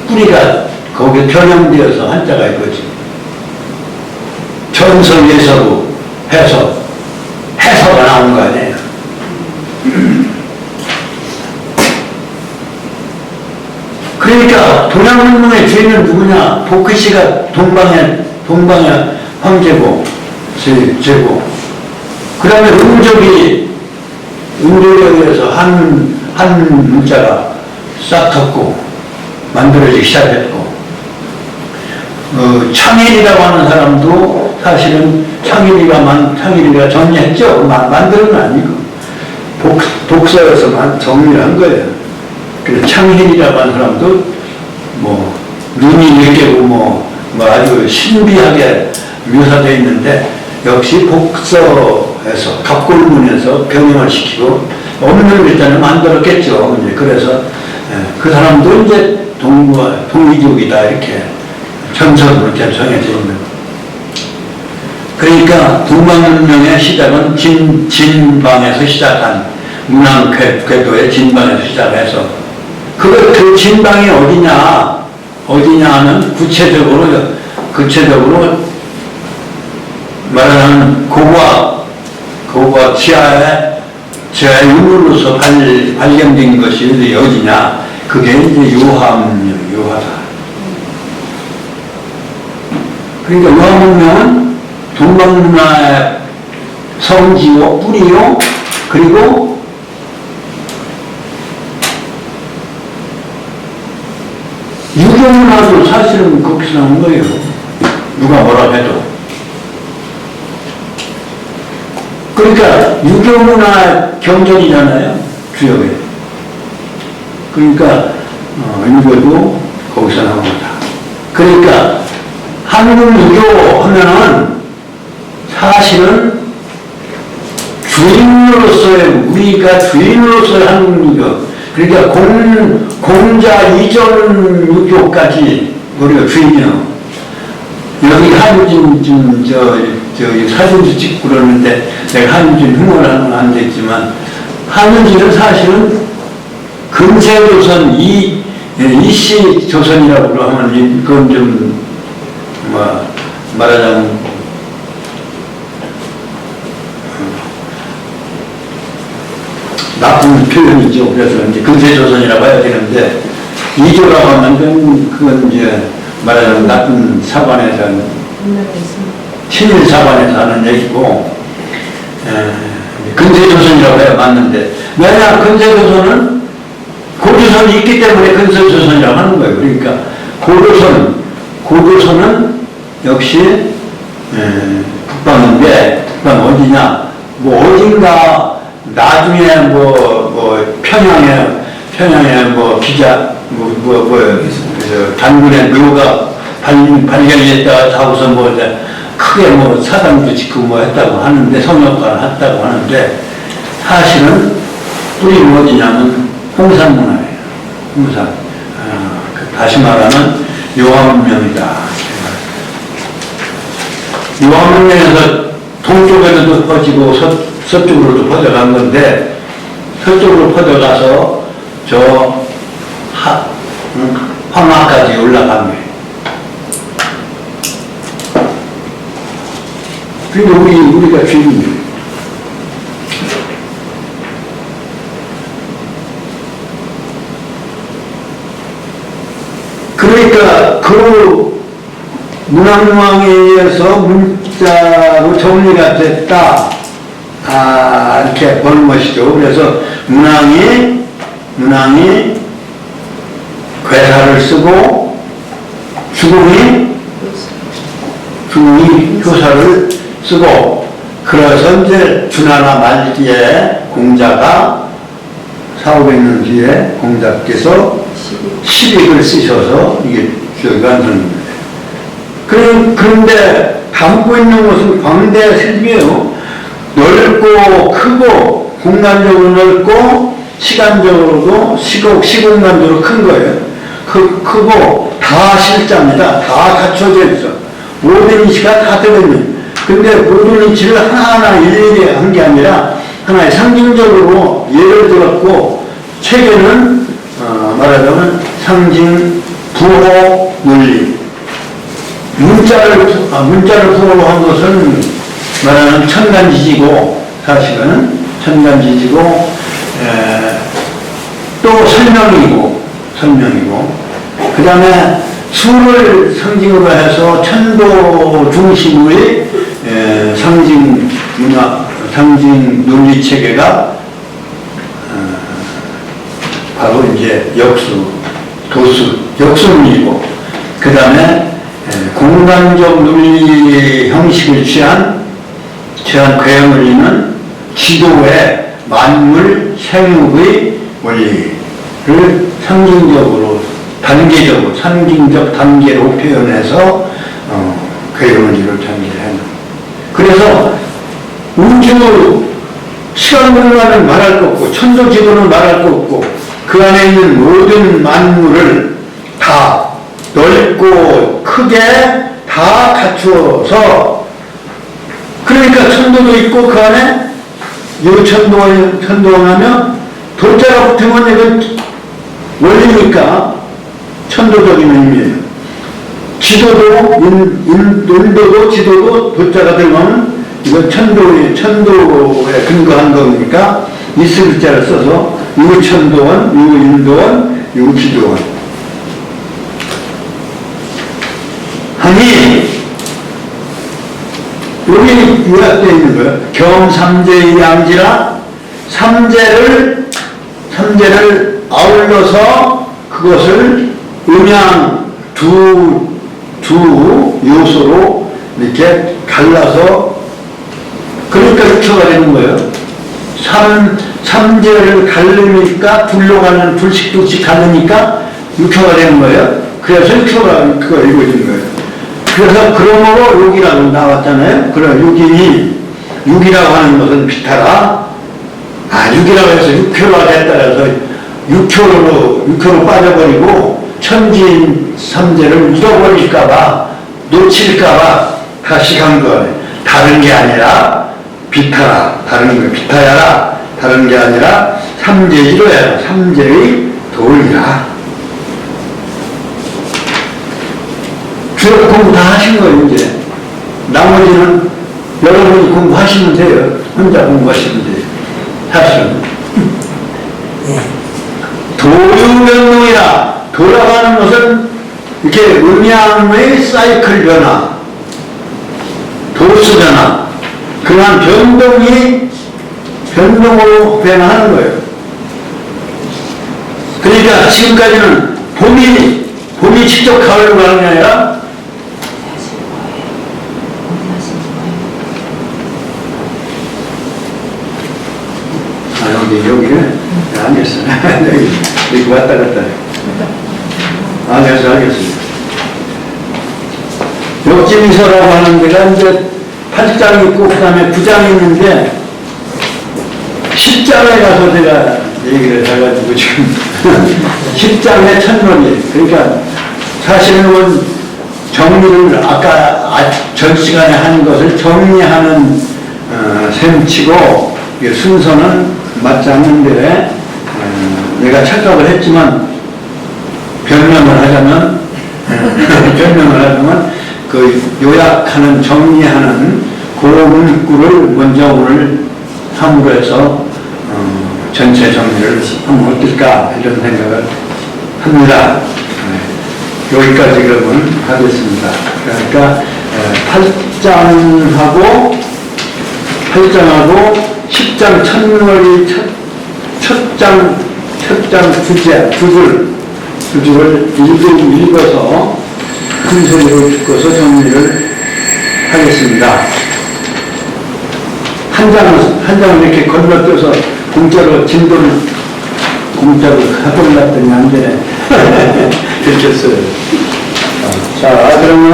뿌리가 거기에 변형되어서 한자가 이거지. 전설예서로 해서가 나온 거 아니에요. 그러니까 동양문명의 주인은 누구냐? 복크씨가 동방의 황제고, 제고. 그 다음에 은족에 의해서 한 문자가 싹 텄고, 만들어지기 시작했고, 창일이라고 하는 사람도 사실은 창일이가 정리했죠. 만드는 건 아니고, 독서에서만 정리를 한 거예요. 그래서 창일이라고 하는 사람도 눈이 4개고 아주 신비하게 묘사되어 있는데, 역시 복서에서 갑골문에서 병행을 시키고 없는 글자는 만들었겠죠. 이제 그래서 그 사람도 이제 동이족이다 이렇게 전설으로 정해져 있는. 그러니까 동방문명의 시작은 진방에서 시작한, 문왕 궤도의 진방에서 시작해서, 그 진방이 어디냐 하면 구체적으로 말하는 고고학 지하의 유물로서 발견된 것이 어디냐? 그게 이제 요하다. 그러니까 요하문명은 동방문화의 성지요, 뿌리요, 그리고 유교문화도 사실은 거기서 나온 거예요. 누가 뭐라 해도. 그러니까 유교문화 경전이잖아요, 주역에. 그러니까 읽어도 거기서 나옵니다. 그러니까 한국유교 하면은 사실은 주인으로서의, 우리가 주인으로서의 한국유교, 그러니까 공자 이전 유교까지 우리가 주인이요. 여기 한우진 저기 사진도 찍고 그러는데 내가 한우진 흉을 하는 건 안 됐지만, 한우진은 사실은 근세조선 이씨 조선이라고 하면 그건 좀 말하자면 나쁜 표현이죠. 그래서 이제 근세조선이라고 해야 되는데, 이조라고 하면 그건 이제 말하자면 나쁜 사관에서 친일 사관에서 하는 얘기고, 근세조선이라고 해야 맞는데, 왜냐 근세조선은 고조선이 있기 때문에 근세조선이라고 하는 거예요. 그러니까 고조선은 역시 북방인데, 북방 어디냐, 뭐 어딘가 나중에 평양에 기자 단군의 묘가 발견했다가 하고서 크게 사당도 짓고 했다고 하는데, 성역관을 했다고 하는데, 사실은 뿌리는 어디냐면 홍산문화예요. 홍산. 다시 말하면 요한문명이다. 요한문명에서 동쪽에도 퍼지고 서쪽으로도 퍼져간 건데, 서쪽으로 퍼져가서 황하까지 올라간 거예요. 그리고 우리가 주인이에요. 그러니까 그 문왕왕에 의해서 문자로 정리가 됐다. 이렇게 보는 것이죠. 그래서 문왕이 괴사를 쓰고 주공이 효사를 쓰고, 그래서 이제 준하나 말기에 공자가 400년 뒤에 공자께서 시빅을 쓰셔서 이게 저기가 하는 거예요. 그런데 담고 있는 것은 광대 습이에요. 넓고 크고 공간적으로 넓고 시간적으로도 시공간적으로 큰 거예요. 크고 다 실자입니다. 다 갖춰져 있어. 모든 이치가 다 들어있는. 근데 모든 이치를 하나하나 일일이 한 게 아니라 하나의 상징적으로 예를 들었고, 책에는 말하자면 상징, 부호, 논리. 문자를 부호로 한 것은 말하는 천간지지고, 사실은 천간지지고, 또 설명이고, 그 다음에 수를 상징으로 해서 천도 중심의 상징 문화, 상징 논리 체계가 바로 이제 역수, 도수, 역수론이고, 그 다음에 공간적 논리 형식을 취한 괴물리는 지도의 만물 생육의 원리를 상징적으로, 단계적으로, 상징적 단계로 표현해서 괴물리를 전개하는. 그래서 우주 시간 공간은 말할 것 없고, 천도 지구는 말할 것 없고, 그 안에 있는 모든 만물을 다 넓고 크게 다 갖추어서, 그러니까 천도도 있고 그 안에 천도하면 도자가 붙으면 이건 원리니까 천도적인 의미예요. 지도도 인도도 지도도 도자가 들어가면 이건 천도에 근거한 거니까 이슬 글자를 써서 유천도원, 유인도원, 유지도원 하니, 여기 요약되어 있는 거예요. 겸삼재의 양지라, 삼재를 아울러서 그것을 음양 두 요소로 이렇게 갈라서, 그러니까 육처가 되는 거예요. 삼재를 갈르니까 둘씩 갈르니까 육효가 되는 거예요. 그래서 육효가 그거 이루어진 거예요. 그래서 그러므로 육이라고 나왔잖아요. 그럼 육이라고 하는 것은 비타라. 육이라고 해서 육효가 됐다 해서 육효로 빠져버리고 천지인 삼재를 잃어버릴까봐 놓칠까봐 다시 간 거예요. 다른 게 아니라 비타라. 다른 거 비타야라. 다른 게 아니라 삼재 이로야. 삼재의 도리라. 주요 공부 다 하신 거예요, 이제. 나머지는 여러분이 공부하시면 돼요. 혼자 공부하시면 돼요. 사실은. 도유변동이라. 돌아가는 것은 이렇게 음양의 사이클 변화, 도수 변화, 그러한 변동으로 변화하는 거예요. 그러니까 지금까지는 봄이 직접 가을로 가는 게 아니라 여기는 아니었어. 여기 왔다 갔다. 알겠습니다. 역지미서라고 하는 데가 이제 8장이 있고 그 다음에 9장이 있는데 10장에 가서 제가 얘기를 해가지고 지금 10장의 천론이, 그러니까 사실은 정리를 아까 전 시간에 한 것을 정리하는 셈치고 순서는 맞지 않는데 내가 착각을 했지만 변명을 하자면 그 요약하는 정리하는 그 문구를 먼저 오늘 함으로 해서 전체 정리를 하면 어떨까 이런 생각을 합니다. 여기까지 그러면 하겠습니다. 그러니까 8장하고 10장 첫머리 첫장 두 줄을 읽어서 큰 소리로 듣고서 정리를 하겠습니다. 한 장을 이렇게 건너뛰어서 공짜로 진도를 공짜로 가보려더니 안 되네. 이렇게 했어요. 자, 그러면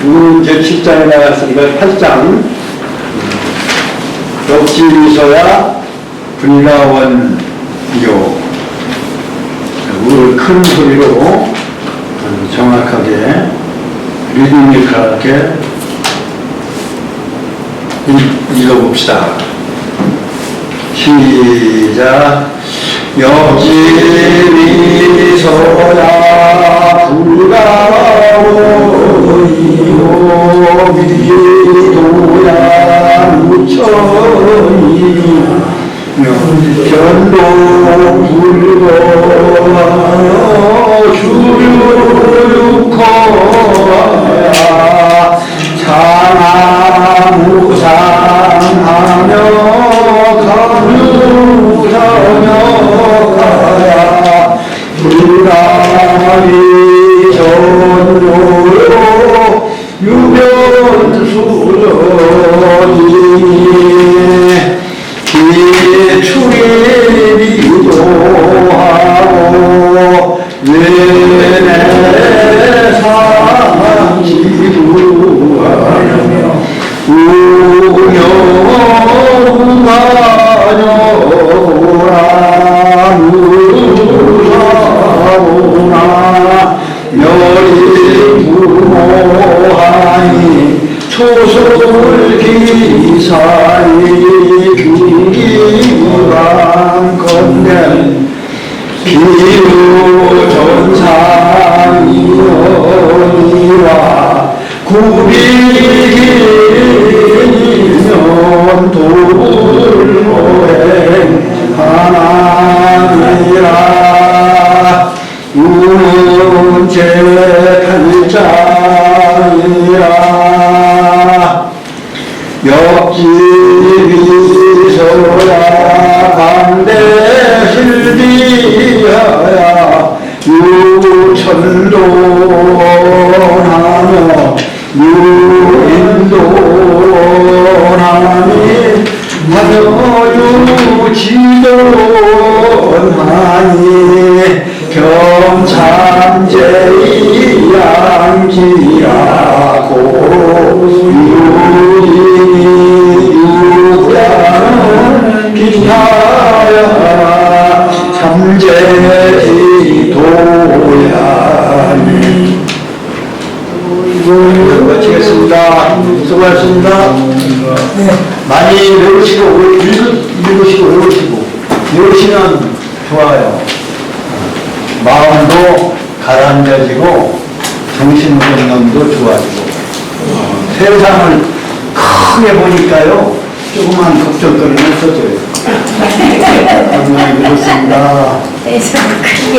우리 이제 10장에 나갔으니까 8장. 역지미서야 불가원요. 큰 소리로 정확하게 리드미컬하게 읽어봅시다. 시작. 역지미서야 불가원요 미도야 무천이 변동 불고 주류코야 장하무장하며 가무장하야 불가리 전도요 유변수전이 출입이도하고 외내상지구하며 우명가녀라 무사오나 멸이무모하니 초솔기사이 기기무랑 건넨 기우전상이어니와 구비기면 도불모행 하나니라 운제팔장이라 역지미서야 반대실비하야 유천도하며 유인도하니 하며 유지도하니 영참제이 양지라고 유인이 육자는 기타야 참제이 도야니. 마치겠습니다. 수고하셨습니다. 많이 외우시고, 읽으시고, 외우시면 좋아요. 마음도 가라앉아지고, 정신건강도 좋아지고, 세상을 크게 보니까요, 조그만 걱정거리는 없어져요. 정말 그렇습니다. 그래서 크게